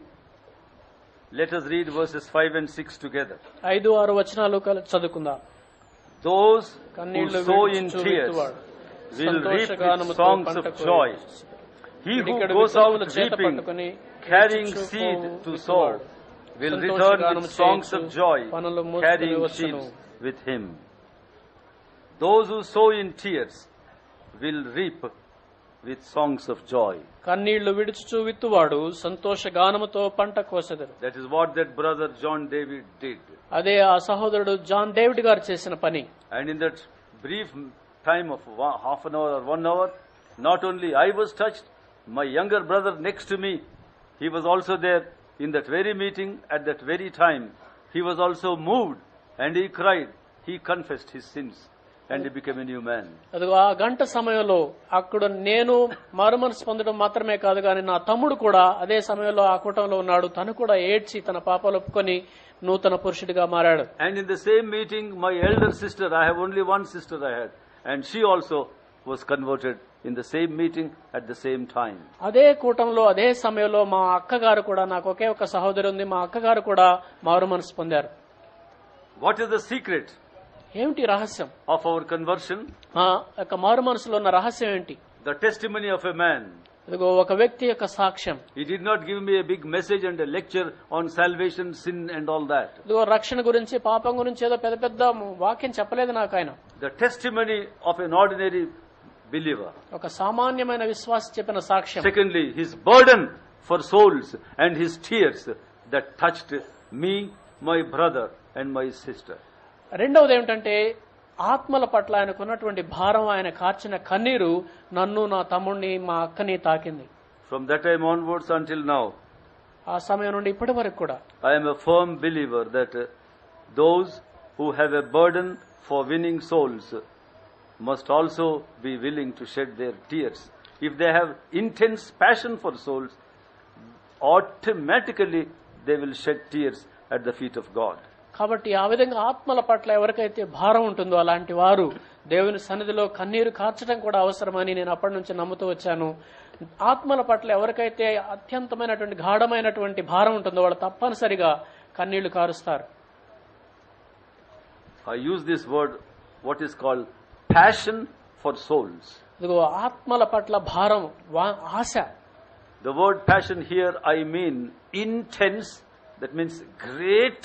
Let us read verses 5 and 6 together. 5, 6 వచనాలు చదువుకుందాం. Those who కన్నీళ్లు sow in విడుచు tears విత్తువాడు will reap with సంతోషగానముతో songs పంట of కోయును. joy. He who పిడికెడు goes out విత్తనములు చేత weeping, పట్టుకొని carrying విడుచు seed to విత్తువాడు. sow, will return సంతోషగానము with songs చేయుచు of joy, పనులు మోసుకొని carrying వచ్చును. sheaves with him. Those who sow in tears will reap with songs of joy. కన్నీళ్లు విడుచుచు విత్తువాడు సంతోషగానముతో పంట కోసెదరు. That is what that brother John David did. అదే ఆ సహోదరుడు జాన్ డేవిడ్ గారు చేసిన పని. And in that brief time of half an hour or 1 hour, not only I was touched, my younger brother next to me, he was also there in that very meeting at that very time. He was also moved and he cried. He confessed his sins and he became a new man. అదిగో ఆ గంట సమయంలో అక్కడ నేను మారుమనసు పొందడం మాత్రమే కాదు కానీ నా తమ్ముడు కూడా అదే సమయంలో ఆ కూటంలో ఉన్నాడు. తను కూడా ఏడ్చి తన పాపాలు ఒప్పుకొని నూతన పురుషుడిగా మారాడు. And in the same meeting, my elder sister, I have only one sister I had, and she also was converted in the same meeting at the same time. అదే కూటంలో అదే సమయంలో మా అక్కగారు కూడా, నాకు ఒకే ఒక సహోదరి ఉంది, మా అక్కగారు కూడా మారుమనసు పొందారు. What is the secret ఏమిటి రహస్యం? of our conversion? ఆ యొక్క మారుమనసులో ఉన్న రహస్యం ఏంటి? The testimony of a man. ఇదిగో ఒక వ్యక్తి యొక్క సాక్ష్యం. He did not give me a big message and a lecture on salvation, sin and all that. ఇదిగో రక్షణ గురించి, పాపం గురించి ఏదో పెద్ద పెద్ద వాక్యం చెప్పలేదు నాకు ఆయన. The testimony of an ordinary believer. ఒక సామాన్యమైన విశ్వాసి చెప్పిన సాక్ష్యం. Secondly, his burden for souls and his tears that touched me, my brother and my sister. రెండవది ఏమిటంటే ఆత్మల పట్ల ఆయనకున్నటువంటి భారం, ఆయన కార్చిన కన్నీరు నన్ను, నా తమ్ముడిని, మా అక్కని తాకింది. From that time onwards until now, ఆ సమయం నుండి ఇప్పటి వరకు కూడా I am a firm believer that those who have a burden for winning souls must also be willing to shed their tears. If they have intense passion for souls, automatically they will shed tears at the feet of God. కాబట్టి ఆ విధంగా ఆత్మల పట్ల ఎవరికైతే భారం ఉంటుందో అలాంటి వారు దేవుని సన్నిధిలో కన్నీరు కార్చడం కూడా అవసరమని నేను అప్పటి నుంచి నమ్ముతూ వచ్చాను. ఆత్మల పట్ల ఎవరికైతే అత్యంతమైనటువంటి గాఢమైనటువంటి భారం ఉంటుందో వాళ్ళు తప్పనిసరిగా కన్నీళ్లు కారుస్తారు. I use this word, what is called passion for souls. ఇదిగో ఆత్మల పట్ల భారం, ఆశ. The word passion here I mean intense, that means great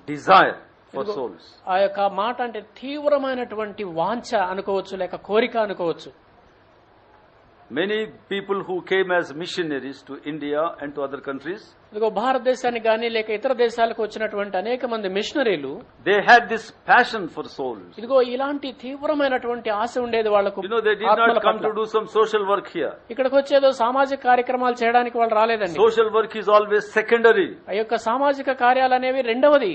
desire for souls. ఆ యొక్క మాట అంటే తీవ్రమైనటువంటి వాంఛ అనుకోవచ్చు, లేక కోరిక అనుకోవచ్చు. Many people who came as missionaries to India and to other countries, ఇదిగో భారతదేశానికి గానీ లేక ఇతర దేశాలకు వచ్చినటువంటి అనేక మంది మిషనరీలు, they had this passion for souls. ఇదిగో ఇలాంటి తీవ్రమైనటువంటి ఆశ ఉండేది వాళ్లకు. You know, they did not come to do some social work here. ఇక్కడికి వచ్చేదో సామాజిక కార్యక్రమాలు చేయడానికి వాళ్ళు రాలేదండి. Social work is always secondary. ఆ యొక్క సామాజిక కార్యాలు అనేవి రెండవది.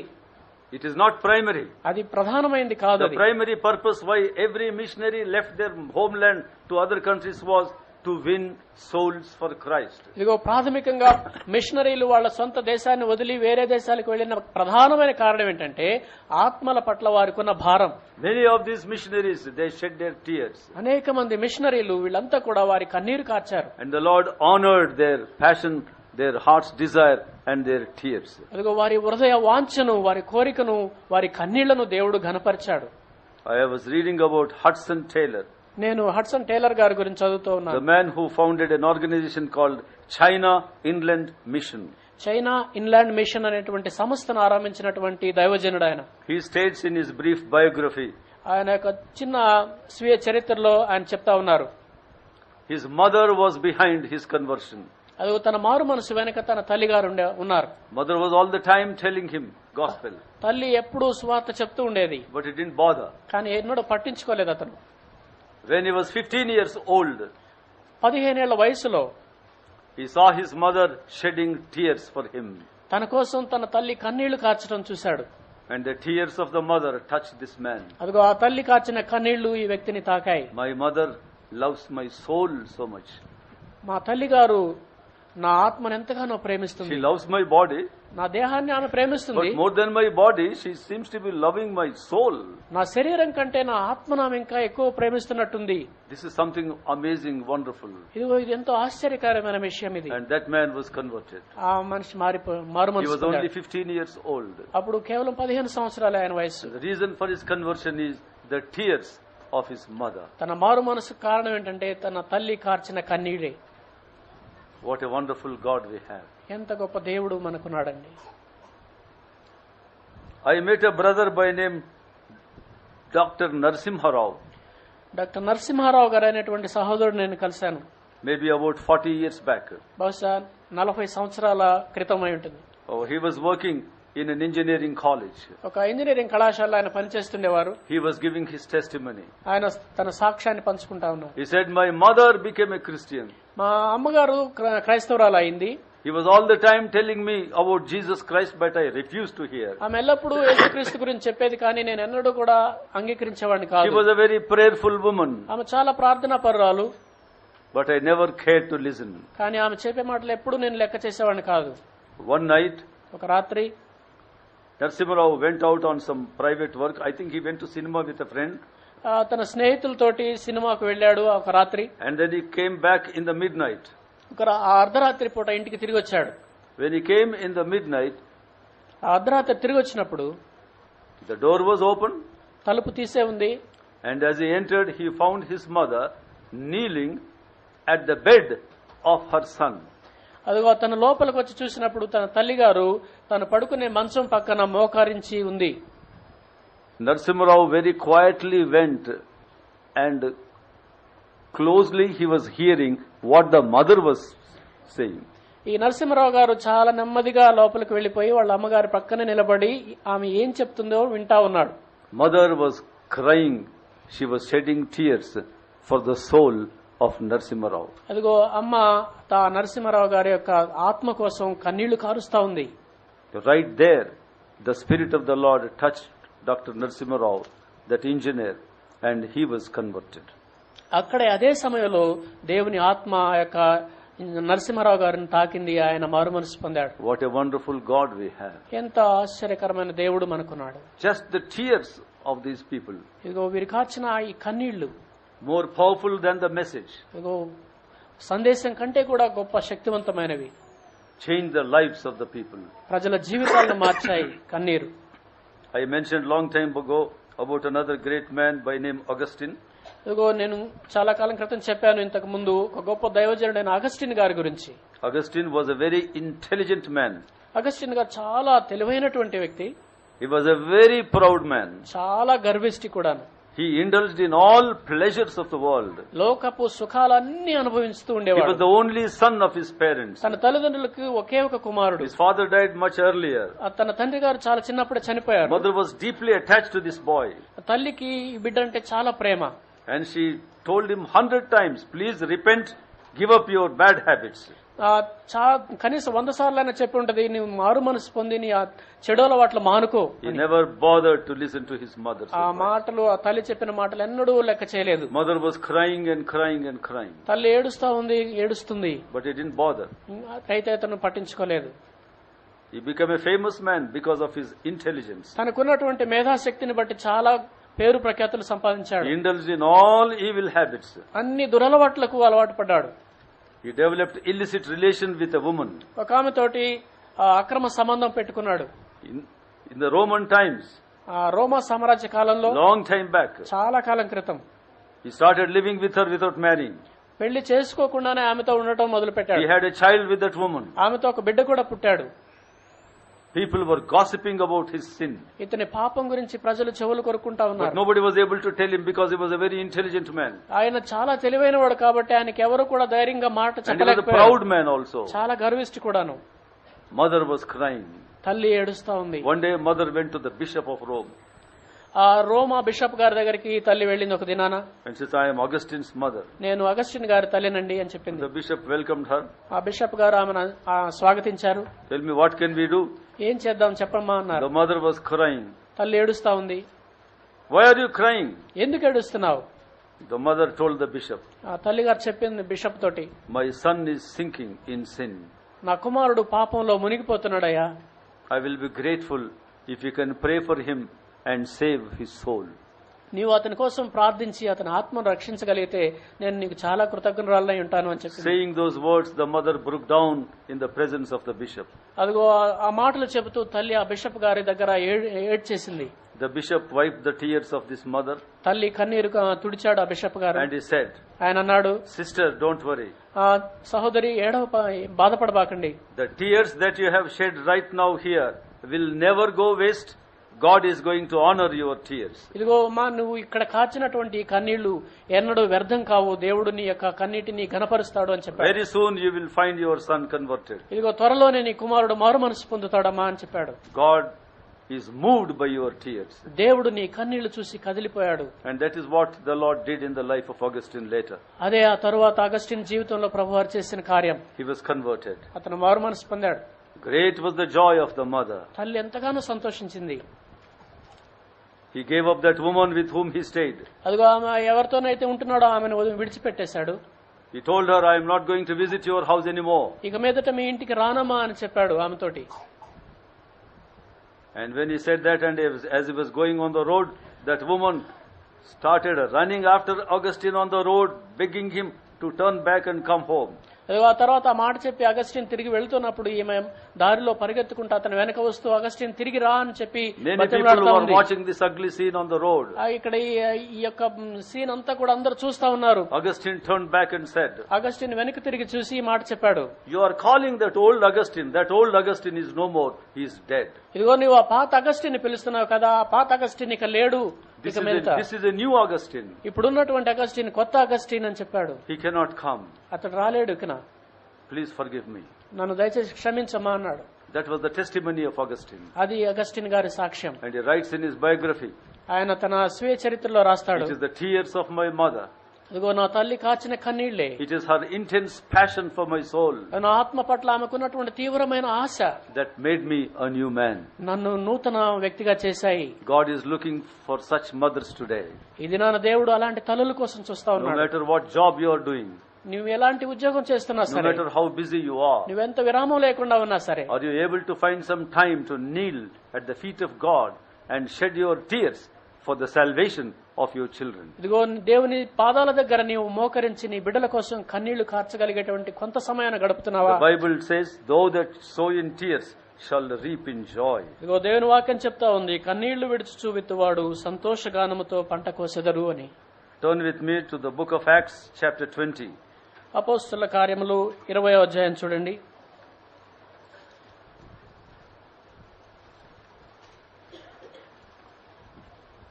It is not primary. అది ప్రధానమైనది కాదు. The primary purpose why every missionary left their homeland to other countries was to win souls for Christ. ఇదిగో ప్రాథమికంగా మిషనరీలు వాళ్ళ సొంత దేశాన్ని వదిలి వేరే దేశాలకు వెళ్లిన ప్రధానమైన కారణం ఏంటంటే ఆత్మల పట్ల వారికి ఉన్న భారం. Many of these missionaries, they shed their tears. అనేక మంది మిషనరీలు వీళ్ళంతా కూడా వారి కన్నీరు కార్చారు. And the Lord honored their passion, their heart's desire and their tears. అదిగో వారి హృదయ వాంఛను, వారి కోరికను, వారి కన్నీళ్లను దేవుడు ఘనపరిచాడు. I was reading about Hudson Taylor, నేను హడ్సన్ టేలర్ గారి గురించి చదువుతూ the ఉన్నాను. man who founded an organization called China Inland Mission. China Inland Mission అనేటువంటి సంస్థను ఆరంభించినటువంటి దైవజనుడు ఆయన. He states in his brief biography, ఆయన యొక్క చిన్న స్వీయ చరిత్రలో ఆయన చెప్తా ఉన్నారు, his mother was behind his conversion. అది తన మారు మనసు వెనక తన తల్లిగారు ఉన్నారు. Mother was all the time telling him gospel, తల్లి ఎప్పుడూ సువార్త చెప్తూ ఉండేది, but it didn't bother. కానీ ఎన్నడూ పట్టించుకోలేదు అతను. When he was 15 years old, 15 ఏళ్ల వయసులో he saw his mother shedding tears for him, తన కోసం తన తల్లి కన్నీళ్లు కార్చడం చూశాడు. and the tears of the mother touched this man. అదిగో ఆ తల్లి కార్చిన కన్నీళ్లు ఈ వ్యక్తిని తాకాయి. My mother loves my soul so much. మా తల్లి గారు నా ఆత్మను ఎంతగానో ప్రేమిస్తుంది, She loves my body, నా దేహాన్ని ఆమె ప్రేమిస్తుంది, but more than my body, she seems to be loving my soul. నా శరీరం కంటే నా ఆత్మను ఆమె ఇంకా ఎక్కువ ప్రేమిస్తున్నట్టుంది. This is something amazing, wonderful. ఇది ఎంతో ఆశ్చర్యకరమైన విషయం ఇది. And that man was converted. ఆ మనిషి మారు He మనసు was only పొందాడు. 15 years old. అప్పుడు కేవలం 15 సంవత్సరాలే ఆయన వయసు. The reason for his conversion is the tears of his mother. తన మారు మనసు కారణం ఏంటంటే తన తల్లి కార్చిన కన్నీడే. What a wonderful God we have. ఎంత గొప్ప దేవుడు మనకున్నాడండి. I met a brother by name Dr. Narsimha Rao, doctor Narasimha Rao గారు అనేటువంటి సహోదరుడు నేను కలిశాను. maybe about 40 years back. బహుశా 40 సంవత్సరాల క్రితం అయి ఉంటుంది. Oh, he was working in an engineering college. ఒక ఇంజనీరింగ్ కళాశాలలో ఆయన పనిచేస్తుండేవారు. He was giving his testimony. ఆయన తన సాక్ష్యాన్ని పంచుకుంటా ఉన్నారు. He said, my mother became a Christian. మా అమ్మగారు క్రైస్తవురాలు అయింది. He was all the time telling me about Jesus Christ, but I refused to hear. ఆమె ఎల్లప్పుడూ యేసుక్రీస్తు గురించి చెప్పేది, కానీ నేను ఎన్నడూ కూడా అంగీకరించేవాడిని She కాదు. was a very prayerful woman, ఆమె చాలా ప్రార్థనా పరురాలు, but I never cared to listen. కానీ ఆమె చెప్పే మాటలు ఎప్పుడూ నేను లెక్క చేసేవాడిని కాదు. One night, ఒక రాత్రి Narsimha Rao went out on some private work. I think he went to cinema with a friend. తన స్నేహితులతోటి సినిమాకు వెళ్ళాడు ఒక రాత్రి. And then he came back in the midnight. ఆ అర్ధరాత్రి పూట ఇంటికి తిరిగి వచ్చాడు. When he came in the midnight, ఆ అర్ధరాత్రి తిరిగి వచ్చినప్పుడు the door was open, తలుపు తీసే ఉంది. and as he entered, he found his mother kneeling at the bed of her son. అదిగో తన లోపలికి వచ్చి చూసినప్పుడు తన తల్లిగారు తను పడుకునే మంచం పక్కన మోకారించి ఉంది. Narsimha Rao very quietly went, and closely he was hearing what the mother was saying. ఈ నరసింహరావు గారు చాలా నెమ్మదిగా లోపలికి వెళ్లిపోయి వాళ్ళ అమ్మగారి పక్కనే నిలబడి ఆమె ఏం చెప్తుందో వింటా ఉన్నాడు. Mother was crying. She was shedding tears for the soul of Narsimha Rao. అదిగో అమ్మ నరసింహరావు గారి యొక్క ఆత్మ కోసం కన్నీళ్లు కారుస్తా ఉంది. Right there, the Spirit of the Lord touched Dr. Narsimha Rao, that engineer, and he was converted. అక్కడే అదే సమయంలో దేవుని ఆత్మ యొక్క నరసింహరావు గారిని తాకింది. ఆయన మారు మనసు పొందాడు. What a wonderful God we have. ఎంత ఆశ్చర్యకరమైన దేవుడు మనకున్నాడు. Just the tears of these people, ఇదిగో వీరు కార్చిన ఈ కన్నీళ్లు more powerful than the message, ఇదిగో సందేశం కంటే కూడా గొప్ప శక్తివంతమైనవి. changed the lives of the people. ప్రజల జీవితాలను మార్చాయి కన్నీరు. I mentioned long time ago about another great man by name Augustine. ఇదిగో నేను చాలా కాలం క్రితం చెప్పాను ఇంతకు ముందు ఒక గొప్ప దైవజనుడైన అగస్టిన్ గారి గురించి. Augustine was a very intelligent man. Augustine గారు చాలా తెలివైనటువంటి వ్యక్తి. He was a very proud man. చాలా గర్విష్టి కూడాను. He indulged in all pleasures of the world. లోకపు సుఖాలన్నీ అనుభవిస్తూ He ఉండేవాడు. was the only son of his parents. తన తల్లిదండ్రులకు ఒకే ఒక కుమారుడు. His father died much earlier. తన తండ్రి గారు చాలా చిన్నప్పుడే చనిపోయారు. Mother was deeply attached to this boy, తల్లికి ఈ బిడ్డ అంటే చాలా ప్రేమ. and she told him 100 times, please repent, give up your bad habits. కనీసం 100 సార్లైనా చెప్పి ఉంటది, నీవు మారు మనసు పొంది నీ ఆ చెడు అలవాట్లు మానుకో. He never bothered to listen to his mother's ఆ advice. మాటలు ఆ తల్లి చెప్పిన మాటలు ఎన్నడూ లెక్క చేయలేదు. Mother was crying and crying and crying, తల్లి ఏడుస్తుంది, but he didn't bother. అయితే అతను పట్టించుకోలేదు. He became a famous man because of his intelligence. తనకున్నటువంటి మేధాశక్తిని బట్టి చాలా పేరు ప్రఖ్యాతులు సంపాదించాడు. He indulged in all evil habits. అన్ని దురలవాట్లకు అలవాటు పడ్డాడు. He developed illicit relation with a woman. ఒక ఆమె తోటి అక్రమ సంబంధం పెట్టుకున్నాడు. In the Roman times, ఆ రోమా సామ్రాజ్య కాలంలో Long time back. చాలా కాలం క్రితం He started living with her without marrying. పెళ్లి చేసుకోకుండానే ఆమెతో ఉండటం మొదలు He పెట్టాడు. had a child with that woman. ఆమెతో ఒక బిడ్డ కూడా పుట్టాడు. People were gossiping about his sin. ఇతని పాపం గురించి ప్రజలు చెవులు కొరుక్కుంటా But ఉన్నారు. nobody was able to tell him because he was a very intelligent man. ఆయన చాలా తెలివైనవాడు కాబట్టి ఆయనకి ఎవరు కూడా ధైర్యంగా మాట And he was a చెప్పలేకపోయారు. proud man also. చాలా గర్విష్టి కూడాను. Mother was crying. తల్లి ఏడుస్తా ఉంది. One day mother went to the bishop of Rome ఆ రోమా బిషప్ గారి దగ్గరికి తల్లి వెళ్ళింది ఒక దినాన. and says, I am Augustine's mother. నేను అగస్టిన్ గారి తల్లినండి అని చెప్పింది. The bishop welcomed her. ఆ బిషప్ గారు ఆమెను స్వాగతించారు. Tell me, what can we do? ఏం చేద్దాం చెప్పమ్మా అన్నారు. The mother was crying. తల్లి ఏడుస్తా ఉంది. Why are you crying? ఎందుకు ఏడుస్తున్నావు? The mother told the bishop, ఆ తల్లి గారు చెప్పింది బిషప్ తోటి, my son is sinking in sin. నా కుమారుడు పాపంలో మునిగిపోతున్నాడయ్యా. I will be grateful if you can pray for him and save his soul. నీవు అతని కోసం ప్రార్థించి అతని ఆత్మను రక్షించగలిగితే నేను నీకు చాలా కృతజ్ఞురాలై ఉంటాను అని చెప్పింది. Saying those words, the mother broke down in the presence of the bishop. అదిగో ఆ మాటలు చెబుతూ తల్లి ఆ బిషప్ గారి దగ్గర ఏడ్చేసింది. The bishop wiped the tears of this mother తల్లి కన్నీరు తుడిచాడు ఆ బిషప్ గారు. and he said, ఆయన అన్నాడు, sister, don't worry. ఆ సహోదరి బాధపడబాకండి. The tears that you have shed right now here will never go waste. God is going to honor your tears. ఇదిగో మా నువ్వు ఇక్కడ కార్చినటువంటి కన్నీళ్లు ఎన్నడూ వ్యర్థం కావు. దేవుడు నీ యొక్క కన్నీటిని ఘనపరుస్తాడు అని చెప్పాడు. Very soon you will find your son converted. ఇదిగో త్వరలోనే నీ కుమారుడు మారు మనసు పొందుతాడమ్మా అని చెప్పాడు. God is moved by your tears. దేవుడు నీ కన్నీళ్లు చూసి కదిలిపోయాడు. And that is what the Lord did in the life of Augustine later. అదే ఆ తరువాత అగస్టిన్ జీవితంలో ప్రభువారు చేసిన కార్యం. He was converted. అతను మారు మనసు పొందాడు. Great was the joy of the mother. తల్లి ఎంతగానో సంతోషించింది. He gave up that woman with whom he stayed. అదిగో ఆమె ఎవరితోనైతే ఉంటున్నాడో ఆమెను విడిచిపెట్టేశాడు. He told her, I am not going to visit your house anymore. ఇక మీదట మీ ఇంటికి రానమ్మా అని చెప్పాడు ఆమెతోటి. And when he said that, and as he was going on the road, that woman started running after Augustine on the road, begging him to turn back and come home. ఆ తర్వాత ఆ మాట చెప్పి అగస్టిన్ తిరిగి వెళ్తున్నప్పుడు ఈమె దారిలో పరిగెత్తుకుంటూ అతను వెనక వస్తూ అగస్టిన్ తిరిగి రా అని చెప్పి Many people were watching this ugly scene on the road. ఇక్కడ ఈ యొక్క సీన్ అంతా కూడా అందరూ చూస్తా ఉన్నారు. Augustine turned back and said, Augustine వెనక్కి తిరిగి చూసి ఈ మాట చెప్పాడు, you are calling that old Augustine. That old Augustine is no more. He is dead. ఇదిగో నువ్వు ఆ పాత అగస్టిన్ పిలుస్తున్నావు కదా, ఆ పాత అగస్టిన్ ఇక లేడు. This is a new Augustine. ఇప్పుడున్నటువంటి అగస్టిన్ కొత్త అగస్టిన్ అని చెప్పాడు. He cannot come. అతడు రాలేడు ఇకన. Please forgive me. నన్ను దయచేసి క్షమించమ్మా అన్నాడు. That was the testimony of Augustine. అది అగస్టిన్ గారి సాక్ష్యం. And he writes in his biography, ఆయన తన స్వీయ చరిత్రలో రాస్తాడు, it is the tears of my mother. ఇదిగో నా తల్లి కాచిన కన్నీళ్లే. It is her intense passion for my soul నా ఆత్మ పట్ల ఆమెకున్నటువంటి తీవ్రమైన ఆశ that made me a new man. నన్ను నూతన వ్యక్తిగా చేశాయి. God is looking for such mothers today. ఇది నా దేవుడు అలాంటి తల్లుల కోసం చూస్తా No ఉన్నాడు. matter what job you are doing, నువ్వు ఎలాంటి ఉద్యోగం చేస్తున్నా no సరే, matter how busy you are, నువ్వెంత విరామం లేకుండా ఉన్నా సరే, are you able to find some time to kneel at the feet of God and shed your tears for the salvation of your children? ఇదిగో దేవుని పాదాల దగ్గర నీవు మోకరించి నీ బిడ్డల కోసం కన్నీళ్లు కార్చగలిగేటువంటి కొంత సమయాన్ని గడుపుతున్నావా? The Bible says, though that sow in tears shall reap in joy. ఇదిగో దేవుని వాక్యం చెప్తా ఉంది, కన్నీళ్లు విడుచుచు విత్తువాడు సంతోషగానముతో పంట కోసెదరు అని. Turn with me to the book of Acts, chapter 20. అపోస్తలుల కార్యములు 20వ అధ్యాయం చూడండి.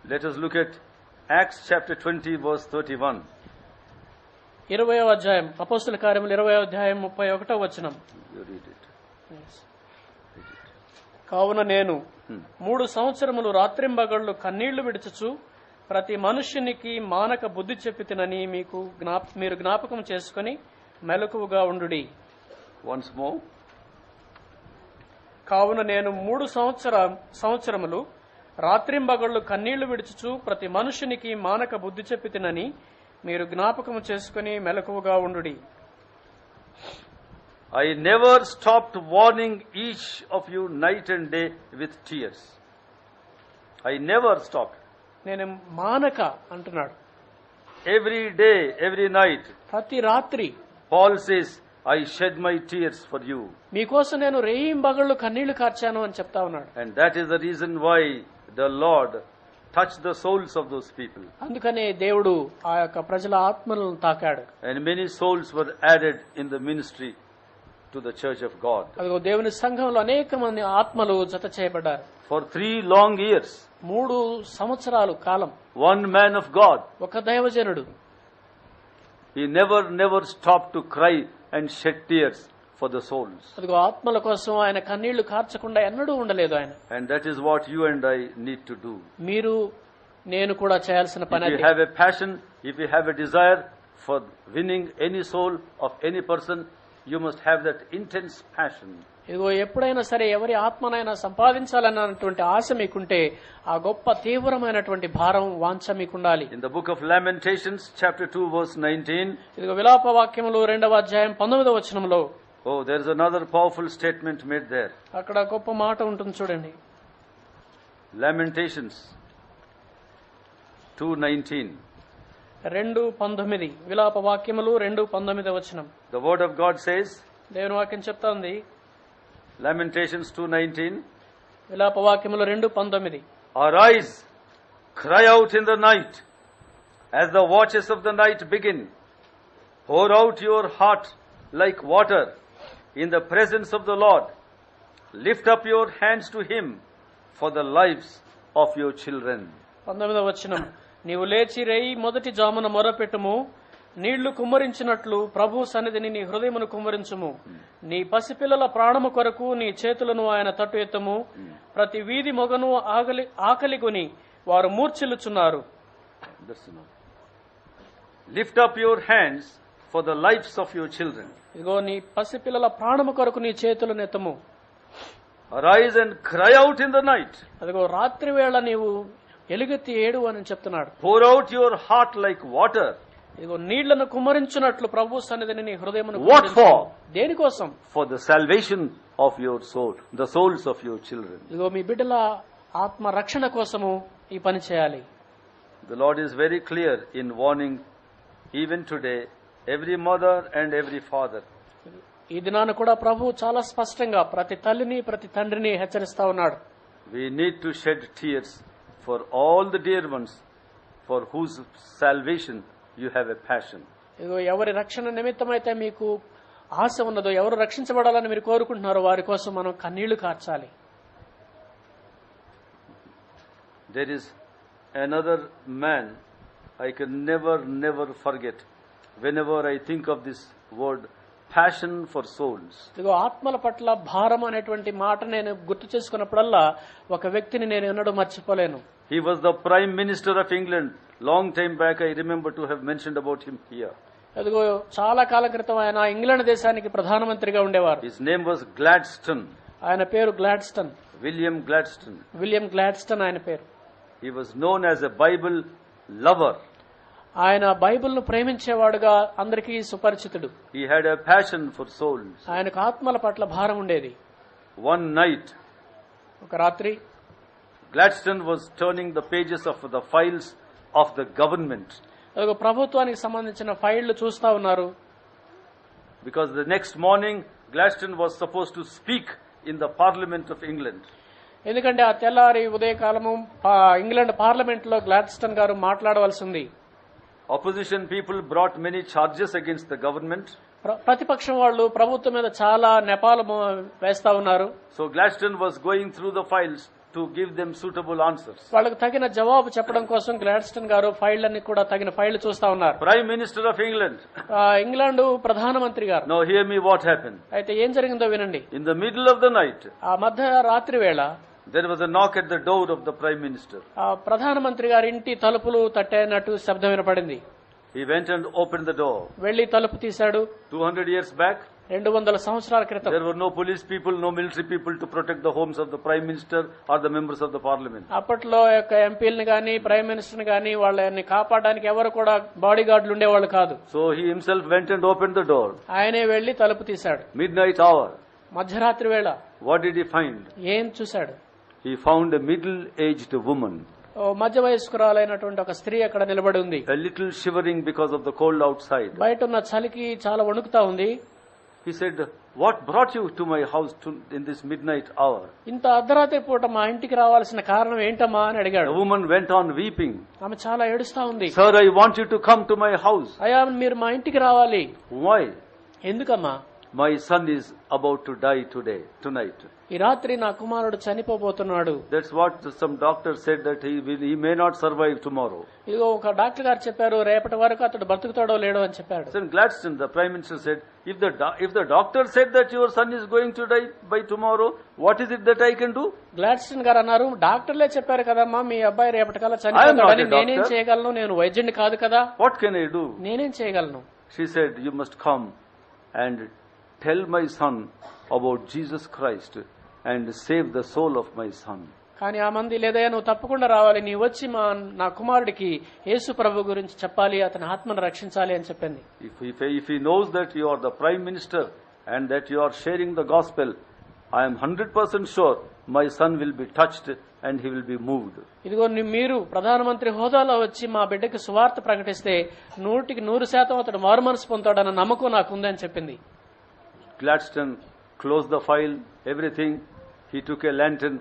Let us look at Acts chapter 20 verse 31. 20వ అధ్యాయం అపోస్తలుల కార్యములు 20వ అధ్యాయం 31వ వచనం. You read it. కావున నేను 3 సంవత్సరములు రాత్రింబగళ్ళు కన్నీళ్లు విడుచుచు ప్రతి మనుష్యునికి మానక బుద్ధి చెప్పితినని మీరు జ్ఞాపకం చేసుకుని మెలకువగా ఉండుడి. Once more. కావున నేను 3 సంవత్సరములు రాత్రింబగళ్ళు కన్నీళ్లు విడుచుచు ప్రతి మనుష్యునికి మానక బుద్ధి చెప్పితినని మీరు జ్ఞాపకం చేసుకుని మెలకువగా ఉండుడి. I never stopped warning each of you night and day with tears. I never stopped. నేను మానక అంటున్నాడు. Every day, every night. ప్రతి రాత్రి Paul says, I shed my tears for you. మీకోసం నేను రేయింబగళ్ళు కన్నీళ్లు కార్చాను అని చెప్తా ఉన్నాడు. And that is the reason why the Lord touched the souls of those people. అందుకనే దేవుడు ఆ యొక్క ప్రజల ఆత్మలను తాకాడు. And many souls were added in the ministry to the church of God. అదిగో దేవుని సంఘంలో అనేక మంది ఆత్మలు జత చేయబడ్డారు. For 3 long years, 3 సంవత్సరాలు కాలం one man of God, ఒక దైవజనుడు he never stopped to cry and shed tears for the souls. అదిగో ఆత్మల కోసం ఆయన కన్నీళ్లు కార్చకుండా ఎన్నడూ ఉండలేదు ఆయన. And that is what you and I need to do. మీరు నేను కూడా చేయాల్సిన పని If you అది. have a passion, if you have a desire for winning any soul of any person, you must have that intense passion. ఇదిగో ఎప్పుడైనా సరే ఎవరి ఆత్మనైనా సంపాదించాలన్నటువంటి ఆశ మీకుంటే ఆ గొప్ప తీవ్రమైనటువంటి భారం వాంఛ మీకుండాలి. In the book of Lamentations, chapter 2, verse 19, ఇదిగో విలాప వాక్యములు 2వ అధ్యాయం 19వ వచనంలో oh, there is another powerful statement made there. అక్కడ గొప్ప మాట ఉంటుంది చూడండి. Lamentations 2:19. 2:19 విలాప వాక్యములు 2:19 వచనం. The word of God says, దేవుని వాక్యం చెప్తా ఉంది. Lamentations 2:19, విలాప వాక్యములు 2:19 arise, cry out in the night, as the watches of the night begin. Pour out your heart like water in the presence of the Lord. Lift up your hands to him for the lives of your children. 19వ వచనం. నీవు లేచి రేయి మొదటి జామున మొరపెట్టుము, నీళ్లు కుమ్మరించినట్లు ప్రభు సన్నిధిని నీ హృదయమును కుమ్మరించుము. నీ పసిపిల్లల ప్రాణము కొరకు నీ చేతులను ఆయన తట్టు ఎత్తము. ప్రతి వీధి మొగను ఆకలిగొని వారు మూర్ఛిల్లుచున్నారు. Lift up your hands for the lives of your children. ఇగో నీ పసిపిల్లల ప్రాణము కొరకు నీ చేతులను ఎత్తము. Arise and cry out in the night. అదిగో రాత్రి వేళ నీవు ఎలుగెత్తి ఏడు అని చెప్తున్నాడు. Pour out your heart like water. ఇదిగో నీళ్లను కుమ్మరించున్నట్లు ప్రభు సన్నిధిని నీ హృదయమును What for? దేనికోసం? For the salvation of your soul, the souls of your children. ఇదిగో మీ బిడ్డల ఆత్మ రక్షణ కోసము ఈ పని చేయాలి. The Lord is very clear in warning even today every mother and every father. ఈ దినాన కూడా ప్రభు చాలా స్పష్టంగా ప్రతి తల్లిని ప్రతి తండ్రిని హెచ్చరిస్తా ఉన్నాడు. We need to shed tears for all the dear ones for whose salvation you have a passion. ఇదిగో ఎవరి రక్షణ నిమిత్తమైతే మీకు ఆశ ఉన్నదో, ఎవరు రక్షించబడాలని మీరు కోరుకుంటున్నారో వారి కోసం మనం కన్నీళ్లు కార్చాలి. There is another man I can never forget whenever I think of this word passion for souls. ఇదిగో ఆత్మల పట్ల భారం అనేటువంటి మాట నేను గుర్తు చేసుకున్నప్పుడల్లా ఒక వ్యక్తిని నేను ఎన్నడూ మర్చిపోలేను. He was the Prime Minister of England. Long time back I remember to have mentioned about him here. అదిగో చాలా కాలం క్రితం ఆయన ఇంగ్లాండ్ దేశానికి ప్రధానమంత్రిగా ఉండేవారు. His name was Gladstone. ఆయన పేరు గ్లాడ్స్టన్, William Gladstone. విలియం గ్లాడ్స్టన్ ఆయన పేరు. He was known as a Bible lover. ఆయన బైబిల్ను ప్రేమించేవాడుగా అందరికీ సుపరిచితుడు. He had a passion for souls. ఆయనకు ఆత్మల పట్ల భారం ఉండేది. One night, ఒక రాత్రి Gladstone was turning the pages of the files of the government. అదిగో ప్రభుత్వానికి సంబంధించిన ఫైళ్లు చూస్తా ఉన్నారు. Because the next morning, Gladstone was supposed to speak in the Parliament of England. ఎందుకంటే ఆ తెల్లారి ఉదయకాలము ఇంగ్లాండ్ పార్లమెంట్ లో గ్లాడ్స్టన్ గారు మాట్లాడవలసి ఉంది. Opposition people brought many charges against the government. ప్రతిపక్షం వాళ్ళు ప్రభుత్వం మీద చాలా నెపాలు వేస్తా ఉన్నారు. So Gladstone was going through the files to give them suitable answers. వాళ్ళకు తగిన జవాబు చెప్పడం కోసం గ్లాడ్స్టన్ గారు ఫైళ్లన్నీ కూడా తగిన ఫైళ్లు చూస్తా ఉన్నారు. Prime Minister of England. England ప్రధానమంత్రి గారు. Now hear me what happened. అయితే ఏం జరిగిందో వినండి. In the middle of the night, ఆ మధ్య రాత్రి వేళ there was a knock at the door of the Prime Minister. ఆ ప్రధానమంత్రి గారి ఇంటి తలుపులు తట్టేనట్టు శబ్దం వినపడింది. He went and opened the door. వెళ్లి తలుపు తీశాడు. 200 years back, 200 సంవత్సరాల క్రితం there were no police people, no military people to protect the homes of the Prime Minister or the members of the Parliament. అప్పట్లో యొక్క ఎంపీలను గాని ప్రైమ్ మినిస్టర్ని గాని వాళ్ళని కాపాడడానికి ఎవరు కూడా బాడీ గార్డులు ఉండేవాళ్ళు కాదు. So he himself went and opened the door. ఆయనే వెళ్లి తలుపు తీశాడు. Midnight hour. మధ్యరాత్రి వేళ What did he find? ఏం చూశాడు? He found a middle-aged woman. మధ్య వయస్కురాలైనటువంటి ఒక స్త్రీ అక్కడ నిలబడి ఉంది. A little shivering because of the cold outside. బయట ఉన్న చలికి చాలా వణుకుతా ఉంది. He said, what brought you to my house in this midnight hour? ఇంత అర్ధరాత్రి పూట మా ఇంటికి రావాల్సిన కారణం ఏంటమ్మా అని అడిగాడు. The woman went on weeping. ఆమె చాలా ఏడుస్తా ఉంది. Sir, I want you to come to my house. అయ్యా మీరు మా ఇంటికి రావాలి. Why? ఎందుకమ్మా? My son is about to die tonight. ఈ రాత్రి నా కుమారుడు చనిపోబోతున్నాడు. That's what some doctor said, that he may not survive tomorrow. ఇదిగో ఒక డాక్టర్ గారు చెప్పారు రేపటి వరకు అతడు బతుకుతాడో లేడో అని చెప్పాడు. Then Gladstone, the Prime Minister, said, if the doctor said that your son is going to die by tomorrow, what is it that I can do? గ్లాడ్స్టన్ గారు అన్నారు, డాక్టర్లే చెప్పారు కదమ్మా మీ అబ్బాయి రేపటికల్లా చనిపోతాడని, నేనేం చేయగలను, నేను వైద్యుడిని కాదు కదా, What can I do? నేనేం చేయగలను? She said, you must come and tell my son about Jesus Christ and save the soul of my son. కానీ ఆ మంది లేదయ్యా నువ్వు తప్పకుండా రావాలి, నీ వచ్చి నా కుమారుడికి యేసు ప్రభు గురించి చెప్పాలి, అతని ఆత్మను రక్షించాలి అని చెప్పింది. If he knows that you are the Prime Minister and that you are sharing the gospel, I am 100% sure my son will be touched and he will be moved. ఇదిగో మీరు ప్రధానమంత్రి హోదాలో వచ్చి మా బిడ్డకి సువార్త ప్రకటిస్తే 100% అతడు మారు మనసు పొందుతాడన్న నమ్మకం నాకు ఉందని చెప్పింది. Gladstone closed the file, everything. He took a lantern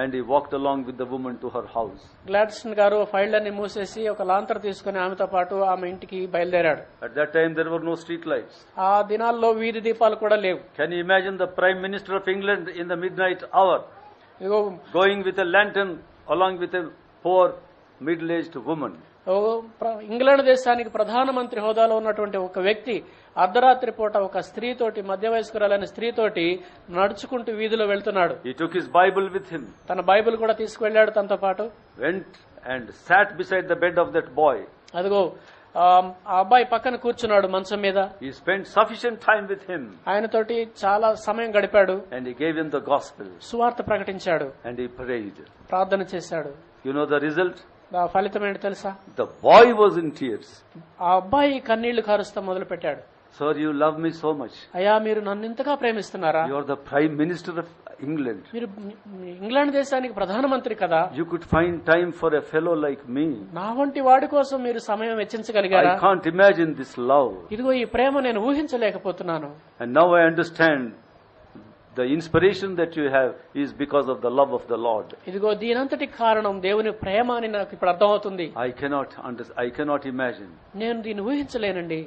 and he walked along with the woman to her house. గ్లాడ్స్టన్ గారు ఫైల్ అన్ని మూసేసి ఒక లాంతర్ తీసుకుని ఆమెతో పాటు ఆమె ఇంటికి బయలుదేరాడు. At that time there were no street lights. ఆ దినాల్లో వీధి దీపాలు కూడా లేవు. Can you imagine the Prime Minister of England in the midnight hour going with a lantern along with a poor middle-aged woman? England దేశానికి ప్రధానమంత్రి హోదాలో ఉన్నటువంటి ఒక వ్యక్తి అర్ధరాత్రి పూట ఒక స్త్రీతోటి, మధ్య వయస్కురాలైన స్త్రీతోటి నడుచుకుంటూ వీధిలో వెళ్తున్నాడు. He took his Bible with him. తన బైబిల్ కూడా తీసుకువెళ్ళాడు తనతో పాటు. Went and sat beside the bed of that boy. అదిగో ఆ అబ్బాయి పక్కన కూర్చున్నాడు మంచం మీద. He spent sufficient time with him. ఆయనతోటి చాలా సమయం గడిపాడు. And he gave him the gospel. సువార్త ప్రకటించాడు. And he prayed. ప్రార్థన చేశాడు. You know the result? ఫలితం ఏంటి తెలుసా? The boy was in tears. ఆ అబ్బాయి కన్నీళ్లు కారుస్తా మొదలు పెట్టాడు. Sir, you love me so much. అయ్యా మీరు నన్ను ఇంతగా ప్రేమిస్తున్నారా? You are the Prime Minister of England. మీరు ఇంగ్లాండ్ దేశానికి ప్రధానమంత్రి కదా. You could find time for a fellow like me. నా వంటి వాడి కోసం మీరు సమయం వెచ్చించగలిగారా? I can't imagine this love. ఇదిగో ఈ ప్రేమ నేను ఊహించలేకపోతున్నాను. And now I understand the inspiration that you have is because of the love of the Lord. ఇదిగో దీనంతటి కారణం దేవుని ప్రేమ అని నాకు ఇప్పుడు అర్థమవుతుంది. I cannot imagine. నేను దీన్ని ఊహించలేనండి.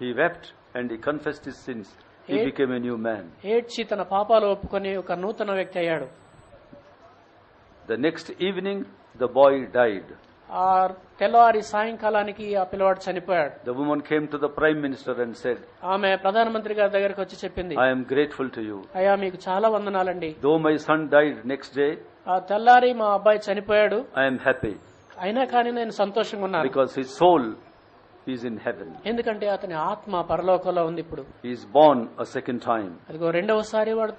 He wept and he confessed his sins. He became a new man. ఏడ్చి తన పాపాలు ఒప్పుకొని ఒక నూతన వ్యక్తి అయ్యాడు. The next evening the boy died. ఆ తెల్లవారి సాయంకాలానికి ఆ పిల్లవాడు చనిపోయాడు. The woman came to the Prime Minister and said, ఆమె ప్రధానమంత్రి గారి దగ్గరికి వచ్చి చెప్పింది, I am grateful to you. అయ్యా మీకు చాలా వందనాలండి. Though my son died next day, ఆ తెల్లారి మా అబ్బాయి చనిపోయాడు. I am happy. అయినా కానీ నేను సంతోషంగా ఉన్నాను. Because his soul is in heaven. ఎందుకంటే అతని ఆత్మ పరలోకంలో ఉంది ఇప్పుడు. He is born a second time. అదిగో రెండవసారి వాడు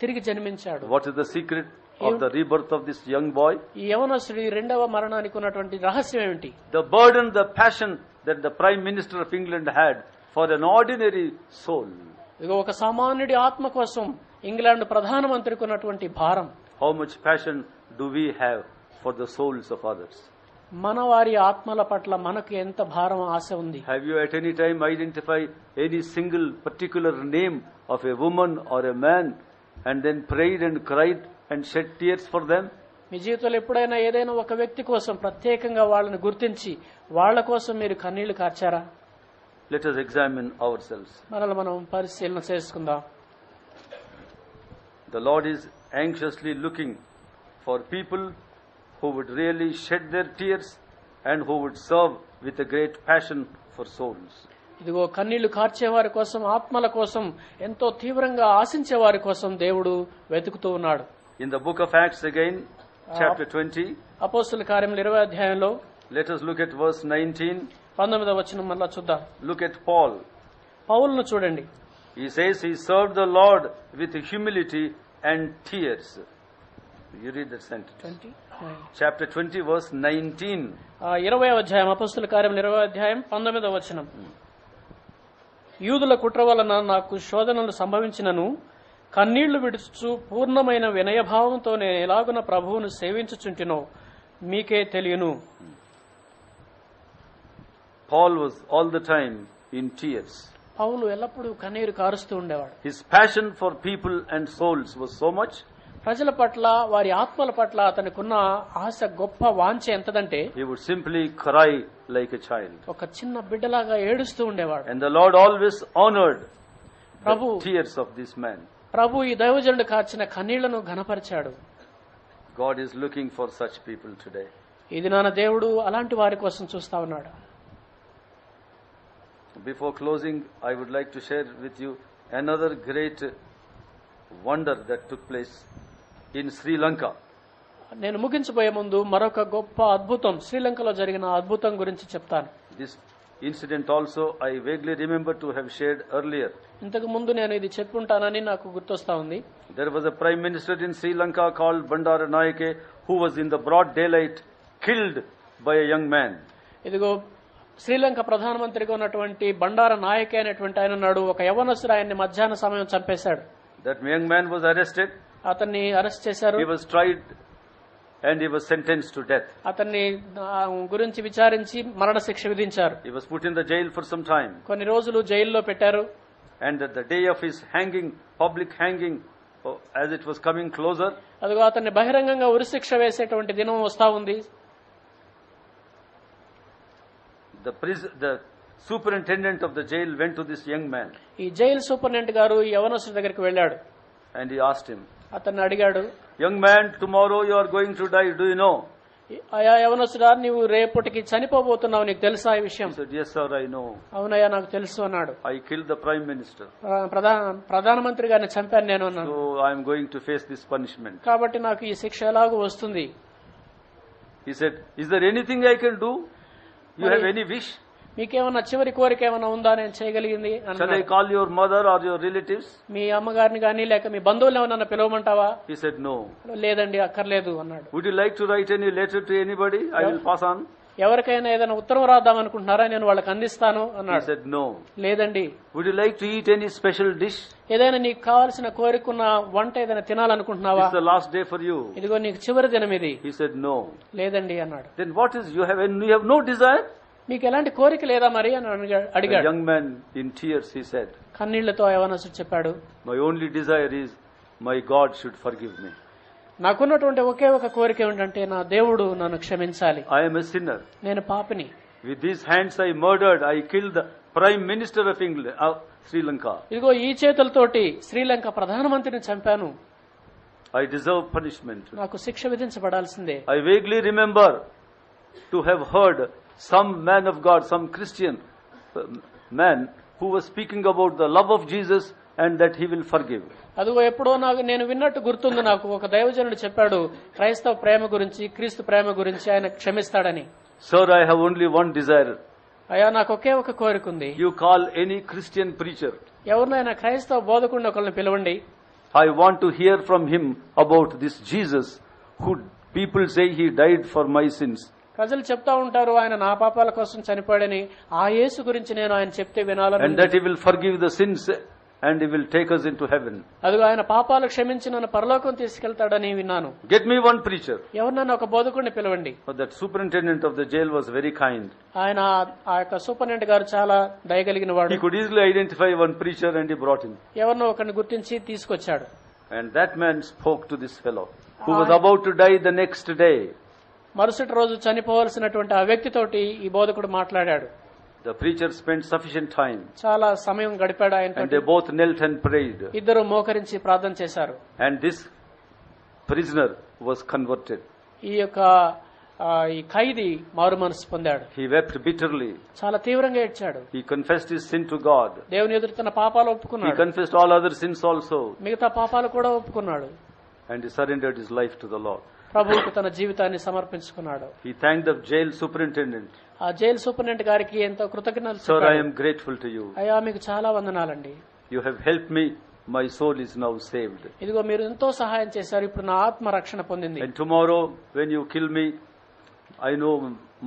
తిరిగి జన్మించాడు. What is the secret of the rebirth of this young boy? ఈ యవనస్తుడి రెండవ మరణానికి ఉన్నటువంటి రహస్యం ఏమిటి? The burden, the passion that the Prime Minister of England had for an ordinary soul. ఇదిగో ఒక సామాన్యుడి ఆత్మ కోసం ఇంగ్లాండ్ ప్రధానమంత్రికి ఉన్నటువంటి భారం. How much passion do we have for the souls of others? మన వారి ఆత్మల పట్ల మనకు ఎంత భారం, ఆశ ఉంది. Have you at any time identified any single particular name of a woman or a man and then prayed and cried and shed tears for them? మీ జీవితంలో ఎప్పుడైనా ఏదైనా ఒక వ్యక్తి కోసం ప్రత్యేకంగా వాళ్ళని గుర్తించి వాళ్ళ కోసం మీరు కన్నీళ్లు కార్చారా? Let us examine ourselves. మనల్ని మనం పరిశీలన చేసుకుందాం. The Lord is anxiously looking for people who would really shed their tears and who would serve with a great passion for souls. ఇదిగో కన్నీళ్లు కార్చే వారి కోసం, ఆత్మల కోసం, ఎంతో తీవ్రంగా ఆశించే వారి కోసం దేవుడు వెతుకుతూ ఉన్నాడు. In the book of Acts again, chapter 20, అపోస్తుల కార్యములు 20వ అధ్యాయంలో let us look at verse 19. 19వ వచనం మళ్ళా చూద్దాం. Look at Paul. పౌలును చూడండి. He says he served the Lord with humility and tears. You read that sentence. Chapter 20 verse 19. 20వ అధ్యాయం, అపోస్తుల కార్యములు 20వ అధ్యాయం 19వ వచనం. యూదుల కుట్ర వలన నాకు శోధనలు సంభవించినను కన్నీళ్లు విడుచు పూర్ణమైన వినయభావంతో నేను ఎలాగున ప్రభువును సేవించుచుంటినో మీకే తెలియను. Paul was all the time in tears. పౌలు ఎల్లప్పుడూ కన్నీరు కారుస్తూ ఉండేవాడు. His passion for people and souls was so much. ప్రజల పట్ల, వారి ఆత్మల పట్ల అతనికున్న ఆశ, గొప్ప వాంఛ ఎంతదంటే He would simply cry like a child. ఒక చిన్న బిడ్డలాగా ఏడుస్తూ ఉండేవాడు. And the Lord always honored the Prabhu. tears of this man. ప్రభు ఈ దైవజనుడు కార్చిన కన్నీళ్లను ఘనపరిచాడు. God is looking for such people today. ఇది నాన్న దేవుడు అలాంటి వారి కోసం చూస్తా ఉన్నాడు. Before closing, I would like to share with you another great wonder that took place in Sri Lanka. నేను ముగించబోయే ముందు మరొక గొప్ప అద్భుతం, శ్రీలంకలో జరిగిన అద్భుతం గురించి చెప్తాను. This incident also I vaguely remember to have shared earlier. ఇంతకు ముందు నేను ఇది చెప్పుంటానని నాకు గుర్తొస్తా ఉంది. There was a prime minister in Sri Lanka called Bandara Nayake who was in the broad daylight killed by a young man. ఇదిగో శ్రీలంక ప్రధానమంత్రిగా ఉన్నటువంటి బండార నాయకే అనేటువంటి ఆయన ఉన్నాడు. ఒక యవనస్తుడు ఆయన్ని మధ్యాహ్న సమయం చంపేశాడు. That young man was arrested. అతన్ని అరెస్ట్ చేశారు. He was tried and he was sentenced to death. అతన్ని గురించి విచారించి మరణ శిక్ష విధించారు. He was put in the jail for some time. కొన్ని రోజులు జైల్లో పెట్టారు. And at the day of his hanging, public hanging, as it was coming closer, అదిగో అతన్ని బహిరంగంగా ఉరిశిక్ష వేసేటువంటి దినం వస్తా ఉంది. the superintendent of the jail went to this young man. ఈ జైలు సూపరింటెండెంట్ గారు ఈ యవనస్తుడి దగ్గరికి వెళ్ళాడు. And he asked him, అతన్ని అడిగాడు, young man, tomorrow you are going to die, do you know? అయా యవనస్తుడా, నీవు రేపటికి చనిపోబోతున్నావు, నీకు తెలుసా ఈ విషయం? He said, yes sir, I know. అవునయ్యా, నాకు తెలుసు అన్నాడు. I killed the prime minister. ప్రధానమంత్రి గారిని చంపాను నేను అన్నాను. So I am going to face this punishment. కాబట్టి నాకు ఈ శిక్ష ఎలాగూ వస్తుంది. He said, is there anything I can do? You have any wish? మీకేమన్నా చివరి కోరిక ఏమన్నా ఉందా నేను చేయగలిగింది? Shall I call your mother or your relatives? మీ అమ్మగారిని గాని లేక మీ బంధువులు ఏమన్నా పిలవమంటావా? He said, no. లేదండి, అక్కర్లేదు అన్నాడు. Would you like to write any letter to anybody? I will pass on. ఎవరికైనా ఏదైనా ఉత్తరం రాద్దాం అనుకుంటున్నారా, నేను వాళ్ళకి అందిస్తాను He అన్నాడు. said, no. లేదండి. Would you like to eat any special dish? ఏదైనా నీకు కావాల్సిన కోరికున్న వంట ఏదైనా తినాలనుకుంటున్నావా? It's the last day for you. ఇదిగో నీకు చివరి దినం ఇది. He said, no. లేదండి అన్నాడు. Then what is, you have no desire? మీకు ఎలాంటి కోరిక లేదా మరి అని The అడిగాడు. young man in tears, he said, కన్నీళ్లతో యవనస్తుడు చెప్పాడు, my only desire is my God should forgive me. నాకున్నటువంటి ఒకే ఒక కోరిక ఏమిటంటే నా దేవుడు నన్ను క్షమించాలి. I am a sinner. నేను పాపిని. With these hands I murdered, I killed the Prime Minister of England, Sri Lanka. ఇదిగో ఈ చేతులతోటి శ్రీలంక ప్రధానమంత్రిని చంపాను. I deserve punishment. నాకు శిక్ష విధించబడాల్సిందే. I vaguely remember to have heard some man of God, some Christian man who was speaking about the love of Jesus and that he will forgive. అదిగో ఎప్పుడో నేను విన్నట్టు గుర్తుంది. నాకు ఒక దైవజనుడు చెప్పాడు క్రైస్తవ ప్రేమ గురించి, క్రీస్తు ప్రేమ గురించి, ఆయన క్షమిస్తాడని. Sir, I have only one desire. అయ్యా, నాకు ఒకే ఒక కోరిక ఉంది. You call any Christian preacher. ఎవరినైనా క్రైస్తవ బోధకుడిని ఒకరిని పిలవండి. I want to hear from him about this Jesus who people say he died for my sins. ప్రజలు చెప్తా ఉంటారు ఆయన నా పాపాల కోసం చనిపోయాడని. ఆ యేసు గురించి నేను ఆయన చెప్తే వినాలని. And that he will forgive the sins and he will take us into heaven. అదిగో ఆయన పాపాలు క్షమించి నన్ను పరలోకం తీసుకెళ్తాడని విన్నాను. Get me one preacher. ఎవరినైనా ఒక బోధకుడిని పిలవండి. But that superintendent of the jail was very kind. ఆయన ఆ యొక్క సూపరింటెండెంట్ గారు చాలా దయగలిగిన He వాడు. could easily identify one preacher and he brought him. ఎవరినో ఒకరిని గుర్తించి తీసుకొచ్చాడు. And that man spoke to this fellow who was about to die the next day. మరుసటి రోజు చనిపోవలసినటువంటి ఆ వ్యక్తితోటి ఈ బోధకుడు మాట్లాడాడు. The preacher spent sufficient time చాలా సమయం గడిపాడు and ఆయన. they both knelt and prayed. ఇద్దరు మోకరించి ప్రార్థన చేశారు. And this prisoner was converted. ఈ యొక్క ఈ ఖైదీ మారు మనసు పొందాడు. He wept bitterly. చాలా తీవ్రంగా ఏడ్చాడు. He confessed his sin to God. దేవుని ఎదుట తన పాపాలు He ఒప్పుకున్నాడు. confessed all other sins also. మిగతా పాపాలు కూడా ఒప్పుకున్నాడు. And he surrendered his life to the Lord. ప్రభువుకు తన జీవితాన్ని సమర్పించుకున్నాడు. He thanked the jail superintendent. ఆ జైలు సూపరింటెండెంట్ గారికి ఎంతో కృతజ్ఞతలు Sir, I చెప్పాడు. am grateful to you. అయ్యా, మీకు చాలా వందనాలండి. You have helped me. My soul is now saved. ఇదిగో మీరు ఎంతో సహాయం చేశారు. ఇప్పుడు నా ఆత్మ రక్షణ పొందింది. And tomorrow when you kill me, I know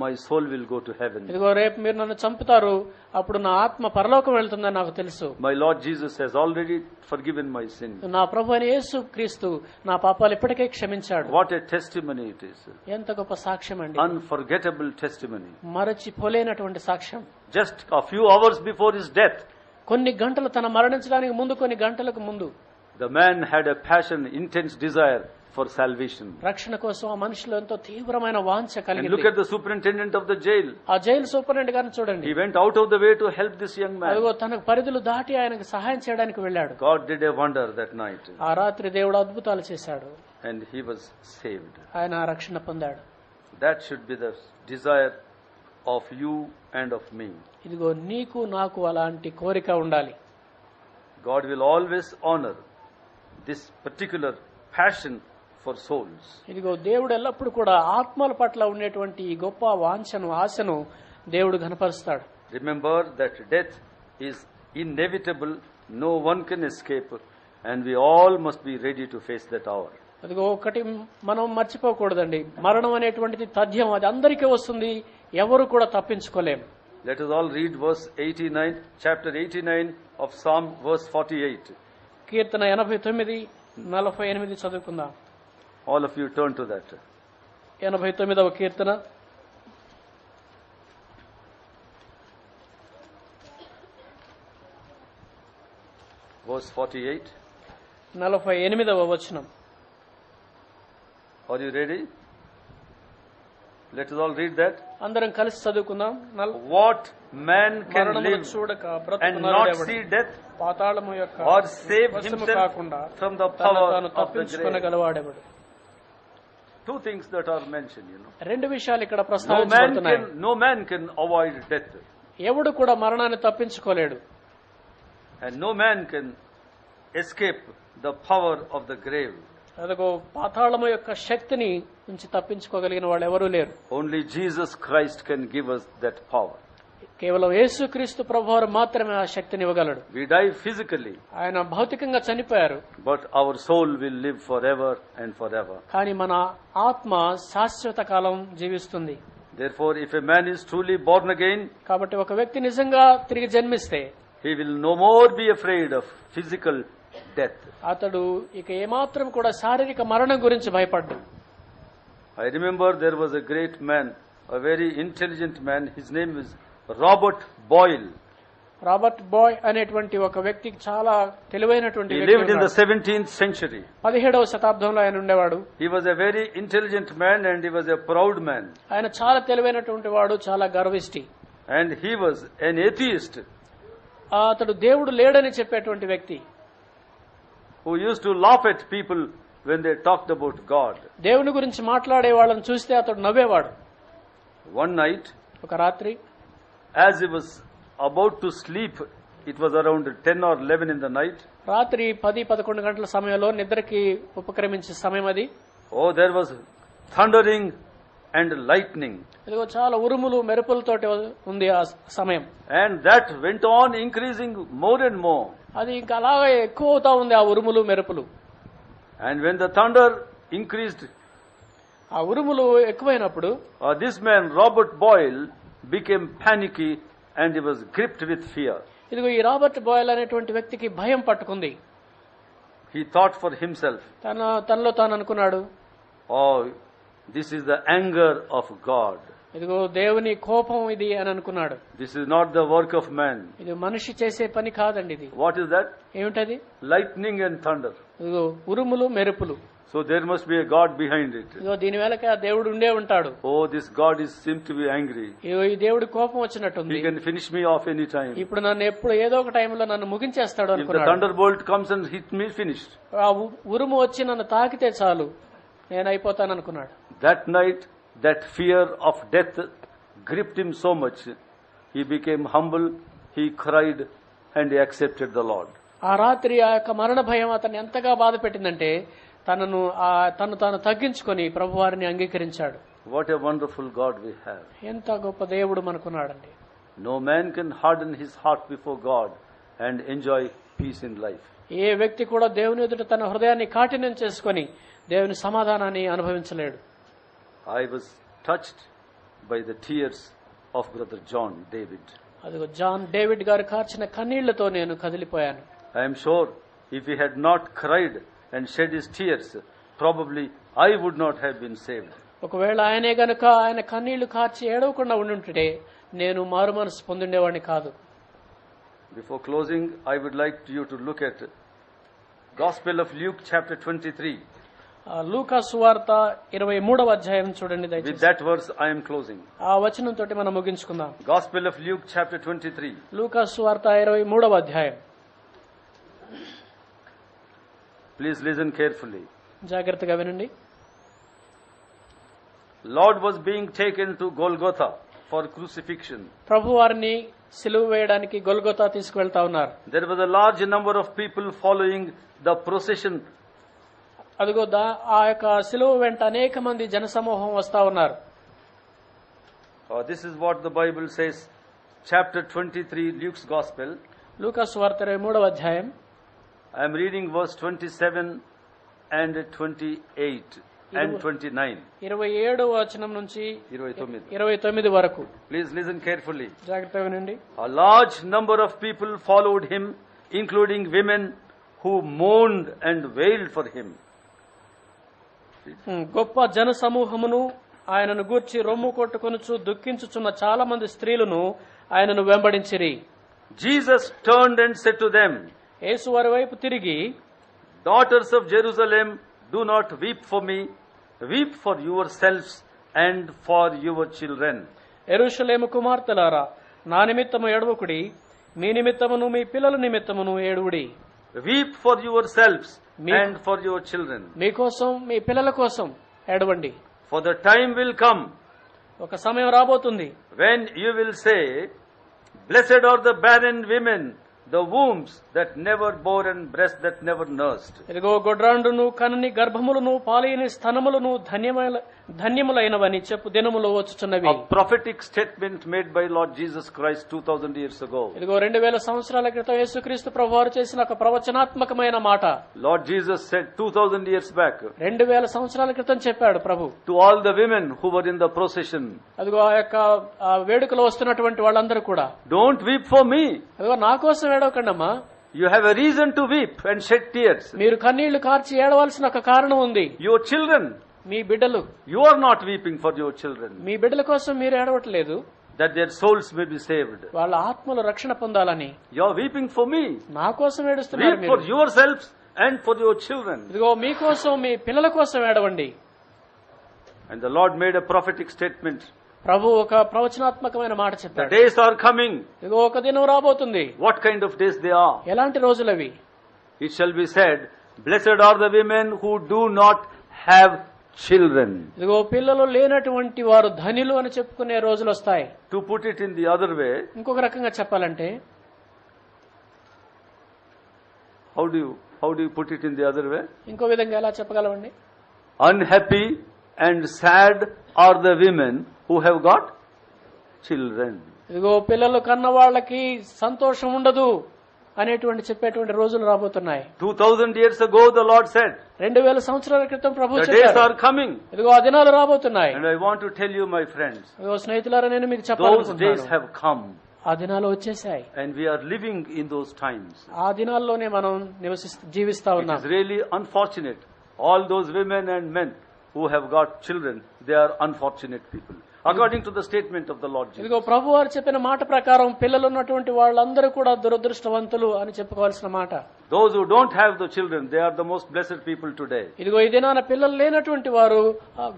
my soul will go to heaven. ఇదిగో రేపు మీరు నన్ను చంపుతారు, అప్పుడు నా ఆత్మ పరలోకం వెళ్తుందని నాకు తెలుసు. My Lord Jesus has already forgiven my sin. నా ప్రభు అయిన యేసు క్రీస్తు నా పాపాలు ఇప్పటికే క్షమించాడు. What a testimony it is. ఎంత గొప్ప సాక్ష్యం అండి. Unforgettable testimony. మరచిపోలేనటువంటి సాక్ష్యం. Just a few hours before his death, కొన్ని గంటలు తన మరణించడానికి ముందు, కొన్ని గంటలకు ముందు the man had a passion, intense desire for salvation. రక్షణ కోసం ఆ మనిషిలో ఎంతో తీవ్రమైన వాంఛ And కలిగింది. look at the superintendent of the jail. ఆ జైలు సూపరింటెండెంట్ గారిని చూడండి. He went out of the way to help this young man. అదిగో తన పరిధులు దాటి ఆయనకు సహాయం చేయడానికి వెళ్ళాడు. God did a wonder that night. ఆ రాత్రి దేవుడు అద్భుతాలు చేశాడు. And he was saved. ఆయన రక్షణ పొందాడు. That should be the desire of you and of me. ఇదిగో నీకు నాకు అలాంటి కోరిక ఉండాలి. God will always honor this particular passion for souls. ఇదిగో దేవుడు ఎల్లప్పుడు కూడా ఆత్మల పట్ల ఉండేటువంటి ఈ గొప్ప వాంఛను, ఆశను దేవుడు ఘనపరుస్తాడు. Remember that death is inevitable, no one can escape, and we all must be ready to face that hour. అదిగో ఒకటి మనం మర్చిపోకూడదండి, మరణం అనేటువంటిది తథ్యం, అది అందరికీ వస్తుంది, ఎవరు కూడా తప్పించుకోలేం. Let us all read verse 89, chapter 89 of Psalm, verse 48. కీర్తన 89:48 చదువుకుందాం. All of you turn to that. 89వ Keerthana Verse 48. 48వ వచనం. Are you ready? Let us all read that. అందరం కలిసి చదువుకుందాం. What man can మరణమును live చూడక and not బ్రతుకునరుడెవడు? see death, పాతాళము యొక్క or save వశము himself కాకుండా from the తనను power తాను of the grave? తప్పించుకొనగలవాడెవడు? Two things that are mentioned, రెండు విషయాలు ఇక్కడ No ప్రస్తావించబడుతున్నాయి. man can avoid death, ఎవడు కూడా మరణాన్ని తప్పించుకోలేడు. and no man can escape the power of the grave. అదిగో పాతాళము యొక్క శక్తిని నుంచి తప్పించుకోగలిగిన వాళ్ళు ఎవరూ లేరు. Only Jesus Christ can give us that power. కేవలం యేసుక్రీస్తు ప్రభువారు మాత్రమే ఆ శక్తిని ఇవ్వగలడు. We die physically, ఆయన భౌతికంగా చనిపోయారు, but our soul will live forever and forever. కానీ మన ఆత్మ శాశ్వత కాలం జీవిస్తుంది. Therefore, if a man is truly born again, కాబట్టి ఒక వ్యక్తి నిజంగా తిరిగి జన్మిస్తే he will no more be afraid of physical death. అతడు ఇక ఏమాత్రం కూడా శారీరక మరణం గురించి భయపడ్డు. I remember there was a great man, a very intelligent man. His name is Robert Boyle. Robert Boyle అనేటువంటి ఒక వ్యక్తి చాలా తెలివైనటువంటి He వ్యక్తి lived in the ఉన్నాడు. 17th century. 17వ శతాబ్దంలో ఆయన ఉండేవాడు. He was a very intelligent man and he was a proud man. ఆయన చాలా తెలివైనటువంటి వాడు, చాలా గర్విష్టి. And he was an atheist అతడు దేవుడు లేడని చెప్పేటువంటి వ్యక్తి, who used to laugh at people when they talked about God. దేవుని గురించి మాట్లాడే వాళ్ళని చూస్తే అతడు నవ్వేవాడు. One night, ఒక రాత్రి as he was about to sleep, it was around 10 or 11 in the night. రాత్రి 10-11 గంటల సమయంలో నిద్రకి ఉపక్రమించే సమయం అది. Oh, there was thundering and lightning. ఇదిగో చాలా ఉరుములు మెరుపులతోటి ఉంది ఆ సమయం. And that went on increasing more and more. అది ఇంకా అలాగే ఎక్కువ అవుతా ఉంది ఆ ఉరుములు మెరుపులు. And when the thunder increased, ఆ ఉరుములు ఎక్కువైనప్పుడు this man, Robert Boyle, became panicky and he was gripped with fear. ఇదిగో ఈ రాబర్ట్ బాయల్ అనేటువంటి వ్యక్తికి భయం పట్టుకుంది. He thought for himself, తనలో తాను అనుకున్నాడు, oh, this is the anger of God. ఇదిగో దేవుని కోపం ఇది అని అనుకున్నాడు. This is not the work of man. ఇది మనిషి చేసే పని కాదండి ఇది. What is that? ఏమిటది? Lightning and thunder. ఇదిగో ఉరుములు మెరుపులు. So there must be a God behind it. ఇదిగో దీని వెనక ఆ దేవుడు ఉండే ఉంటాడు. Oh, this God seems to be angry. ఇదిగో ఈ దేవుడి కోపం వచ్చినట్టుంది. He can finish me off any time. ఇప్పుడు నన్ను ఎప్పుడు ఏదో ఒక టైంలో నన్ను ముగించేస్తాడు If the అనుకున్నాడు. thunderbolt comes and hit me, finished. ఆ ఉరుము వచ్చి నన్ను తాకితే చాలు, నేను అయిపోతాను అనుకున్నాడు. That night, that fear of death gripped him so much. He became humble, he cried, and he accepted the Lord. ఆ రాత్రి ఆ యొక్క మరణ భయం అతన్ని ఎంతగా బాధ పెట్టిందంటే తను తాను తగ్గించుకొని ప్రభువారిని అంగీకరించాడు. What a wonderful God we have. ఎంత గొప్ప దేవుడు మనకున్నాడండి. No man can harden his heart before God and enjoy peace in life. ఏ వ్యక్తి కూడా దేవుని ఎదుట తన హృదయాన్ని కాఠిన్యం చేసుకొని దేవుని సమాధానాన్ని అనుభవించలేడు. I was touched by the tears of Brother John David. అదిగో జాన్ డేవిడ్ గారు కార్చిన కన్నీళ్లతో నేను కదిలిపోయాను. I am sure if he had not cried and shed his tears, probably I would not have been saved. ఒకవేళ ఆయనే గనుక ఆయన కన్నీళ్లు కార్చి ఏడవకుండా ఉండుంటే నేను మారు మనసు పొందుండేవాడిని కాదు. Before closing, I would like you to look at Gospel of Luke chapter 23. లూకా సువార్త 23వ అధ్యాయం చూడండి With దయచేసి. that verse, I am closing. ఆ వచనంతో మనం ముగించుకుందాం. Gospel of Luke chapter 23. లూకా సువార్త 23వ అధ్యాయం. Please listen carefully. జాగ్రత్తగా వినండి. Lord was being taken to Golgotha for crucifixion. ప్రభు వారిని సిలువ వేయడానికి గొల్గొతా తీసుకువెళ్తా ఉన్నారు. There was a large number of people following the procession. అదిగో ఆ యొక్క సిలువ వెంట అనేక మంది జనసమూహం వస్తా ఉన్నారు. This is what the Bible says, chapter 23, Luke's Gospel. లూకా సువార్త 23వ అధ్యాయం. I am reading verse 27 and 28 and 29. 27వ వచనం నుంచి 29. 29 వరకు. Please listen carefully. జాగ్రత్తగా వినండి. A large number of people followed him, including women who mourned and wailed for him. గొప్ప జన సమూహమును ఆయనను గూర్చి రొమ్ము కొట్టుకొనుచు దుఃఖించుచున్న చాలా మంది స్త్రీలను ఆయనను వెంబడించిరి. Jesus turned and said to them, యేసు వారి వైపు తిరిగి, Daughters of Jerusalem, do not weep for me, weep for yourselves and for your children. యెరూషలేము కుమార్తెలారా, నా నిమిత్తము ఏడవకుడి, మీ నిమిత్తమును మీ పిల్లల నిమిత్తమును ఏడువుడి. Weep for yourselves and for your children. మీకోసం మీ పిల్లల కోసం ఏడవండి. For the time will come ఒక సమయం రాబోతుంది when you will say, Blessed are the barren women, the wombs that never bore and breast that never nursed. ఇదిగో గొడ్రాండును కనని గర్భములను పాలియని స్తనములను ధన్యములైనవని చెప్పు దినములు వచ్చుచున్నవి. A prophetic statement made by Lord Jesus Christ 2000 years ago. ఇదిగో 2000 సంవత్సరాల క్రితం యేసుక్రీస్తు ప్రభువారు చేసిన ఒక ప్రవచనాత్మకమైన మాట. Lord Jesus said 2000 years back 2000 సంవత్సరాల క్రితం చెప్పాడు ప్రభు. to all the women who were in the procession, అదిగో ఆ యొక్క వేడుకలో వస్తున్నటువంటి వాళ్ళందరూ కూడా, don't weep for me. అదిగో నా కోసం ఏడవకండమ్మా, You have a reason to weep and shed tears. మీరు కన్నీళ్లు కార్చి ఏడవలసిన ఒక కారణం ఉంది. Your children, మీ బిడ్డలు, you are not weeping for your children, మీ బిడ్డల కోసం మీరు ఏడవట్లేదు, that their souls may be saved. వాళ్ళ ఆత్మలు రక్షణ పొందాలని. You are weeping for me. నా కోసం ఏడుస్తున్నారు Weep మీరు. for yourselves and for your children. ఇదిగో మీకోసం మీ పిల్లల కోసం ఏడవండి. And the Lord made a prophetic statement. ప్రభు ఒక ప్రవచనాత్మకమైన మాట The చెప్పాడు. days are coming. ఇదిగో ఒక దినం రాబోతుంది. What kind of days they are? ఎలాంటి రోజులవి? It shall be said, Blessed are the women who do not have children. ఇదిగో పిల్లలు లేనటువంటి వారు ధనిలు అని చెప్పుకునే రోజులు వస్తాయి. To put it in the other way, ఇంకొక రకంగా చెప్పాలంటే, how do you put it in the other way? ఇంకో విధంగా ఎలా చెప్పగలమండి? Unhappy and sad are the women who have got children. ఇదిగో పిల్లలు కన్న వాళ్ళకి సంతోషం ఉండదు అనేటువంటి చెప్పేటువంటి రోజులు రాబోతున్నాయి. 2000 years ago the Lord said, 2000 సంవత్సరాల క్రితం ప్రభు the days చెప్పాడు, are coming. ఇదిగో ఆ దినాలు రాబోతున్నాయి. And I want to tell you, my friends, ఇదిగో స్నేహితులారా, నేను మీకు those days చెప్పాలనుకుంటున్నాను, have come. ఆ దినాలు వచ్చేసాయి. And we are living in those times. ఆ దినాల్లోనే మనం జీవిస్తా It ఉన్నాం. is really unfortunate. All those women and men who have got children, they are unfortunate people. According to the statement of the Lord Jesus. ఇదిగో ప్రభు వారు చెప్పిన మాట ప్రకారం పిల్లలు ఉన్నటువంటి వాళ్ళందరూ కూడా దురదృష్టవంతులు అని చెప్పుకోవాల్సిన మాట. Those who don't have the children, they are the most blessed people today. ఇదిగో ఈ దినాన పిల్లలు లేనటువంటి వారు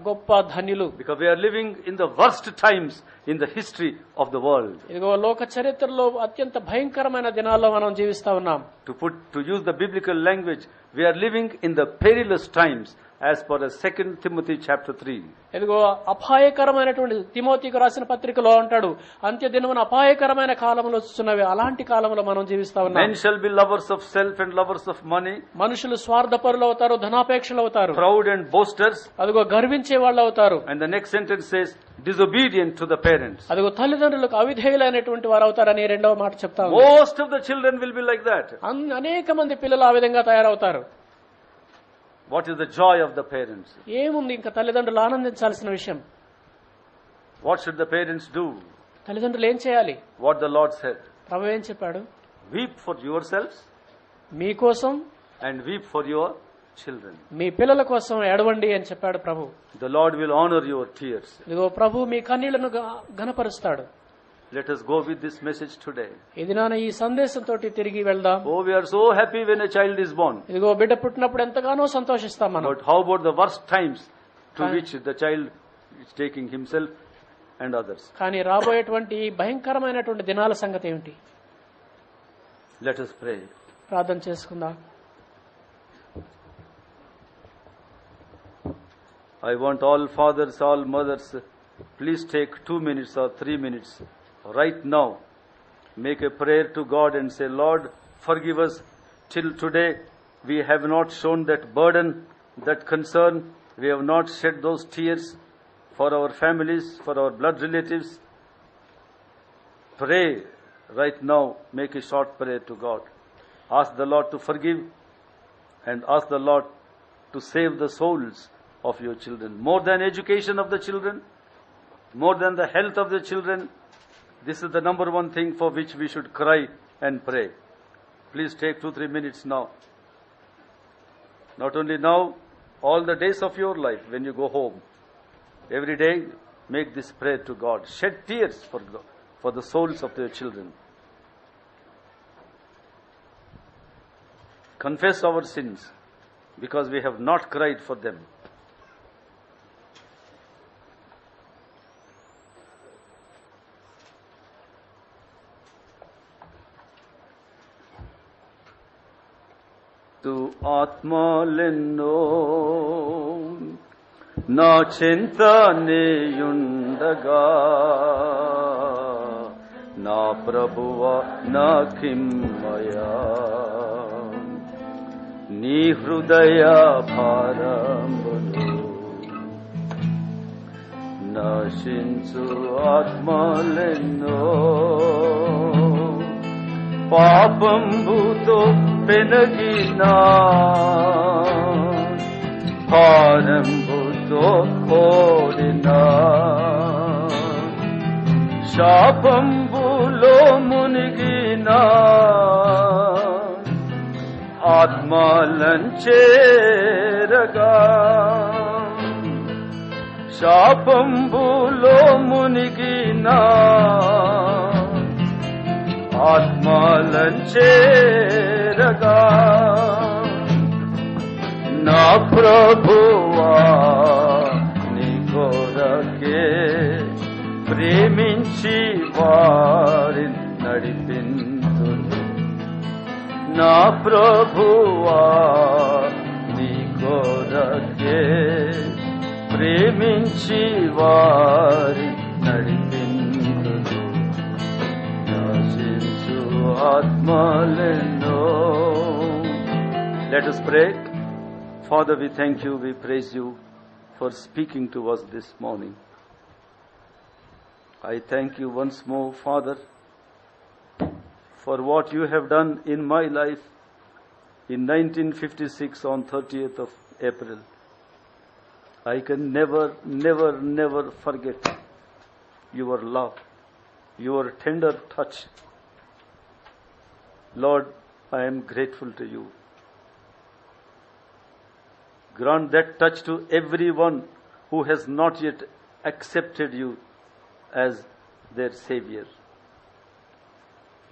గొప్ప ధన్యులు. Because we are living in the worst times in the history of the world. ఇదిగో లోక చరిత్రలో అత్యంత భయంకరమైన దినాల్లో మనం జీవిస్తా ఉన్నాం. To use the biblical language, we are living in the perilous times as per 2 Timothy chapter 3. ఇదిగో అపాయకరమైనటువంటి తిమోతికి రాసిన పత్రికలో అంటాడు, అంత్య దినమున అపాయకరమైన కాలములు వస్తున్నవి. అలాంటి కాలంలో మనం జీవిస్తా ఉన్నాం. Men shall be lovers of self and lovers of money, మనుషులు స్వార్థపరులు అవుతారు, ధనాపేక్షలు అవుతారు, proud and boasters. అదిగో గర్వించే వాళ్ళు అవుతారు. And the next sentence says, disobedient to the parents. అదిగో తల్లిదండ్రులకు అవిధేయులైనటువంటి వారు అవుతారని రెండవ మాట చెప్తా ఉంది. Most of the children will be like that. అనేక మంది పిల్లలు ఆ విధంగా తయారవుతారు. What is the joy of the parents? ఏముంది ఇంకా తల్లిదండ్రులు ఆనందించాల్సిన విషయం? What should the parents do? తల్లిదండ్రులు ఏం చేయాలి? What the Lord said. ప్రభు ఏం చెప్పాడు? Weep for yourselves మీకోసం and weep for your children. మీ పిల్లల కోసం ఏడవండి అని చెప్పాడు ప్రభు. The Lord will honor your tears. ఇదిగో ప్రభు మీ కన్నీళ్లను ఘనపరుస్తాడు. Let us go with this message today. ఇది నాన్న ఈ సందేశంతో తిరిగి వెళ్దాం. Oh, we are so happy when a child is born. ఇదిగో బిడ్డ పుట్టినప్పుడు ఎంతగానో సంతోషిస్తాం మనం. But how about the worst times to which the child is taking himself and others? కానీ రాబోయేటువంటి భయంకరమైనటువంటి దినాల సంగతి ఏమిటి? Let us pray. ప్రార్థన చేసుకుందాం. I want all fathers, all mothers, please take 2 minutes or 3 minutes right now. Make a prayer to God and say, Lord, forgive us. Till today we have not shown that burden, that concern. We have not shed those tears for our families, for our blood relatives. Pray right now. Make a short prayer to God. Ask the Lord to forgive and ask the Lord to save the souls of your children. More than education of the children, more than the health of the children, this is the number one thing for which we should cry and pray. Please take 2-3 minutes now. Not only now, all the days of your life when you go home. Every day, make this prayer to God. Shed tears for the souls of your children. Confess our sins because we have not cried for them. తు ఆత్మలెన్నో నా చింత నేయుండగా నా ప్రభువ నాకిమ్మయా నీ హృదయ భారములు నశించు ఆత్మలెన్నో పాపంబుతో పెనగినా భారంబుతో కోడినా శాపంబులో మునిగినా ఆత్మలంచేరగా శాపంబులో మునిగినా ఆత్మలంచేరగా నా ప్రభువా నీ కొరకే ప్రేమించి వారి నడిపింతును నా ప్రభువా నీ కొరకే ప్రేమించి వారి నడిపింతును నశించు ఆత్మలెన్నో. Let us pray. Father, we thank you, we praise you for speaking to us this morning. I thank you once more, Father, for what you have done in my life in 1956 on 30th of April. I can never forget your love, your tender touch. Lord, I am grateful to you. Grant that touch to everyone who has not yet accepted you as their Savior.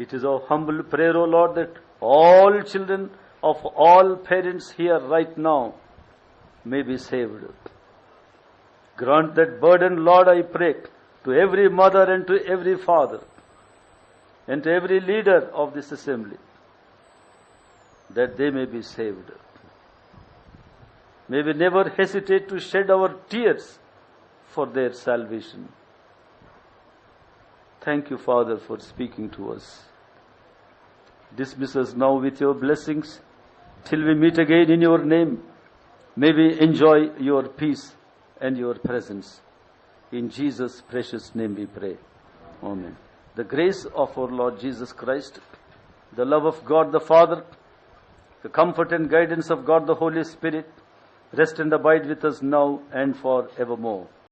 It is our humble prayer, O Lord, that all children of all parents here right now may be saved. Grant that burden, Lord, I pray, to every mother and to every father and to every leader of this assembly, that they may be saved. May we never hesitate to shed our tears for their salvation. Thank you, Father, for speaking to us. Dismiss us now with your blessings till we meet again in your name. May we enjoy your peace and your presence. In Jesus' precious name we pray. Amen. The grace of our Lord Jesus Christ, the love of God the Father, the comfort and guidance of God the Holy Spirit, rest and abide with us now and forevermore.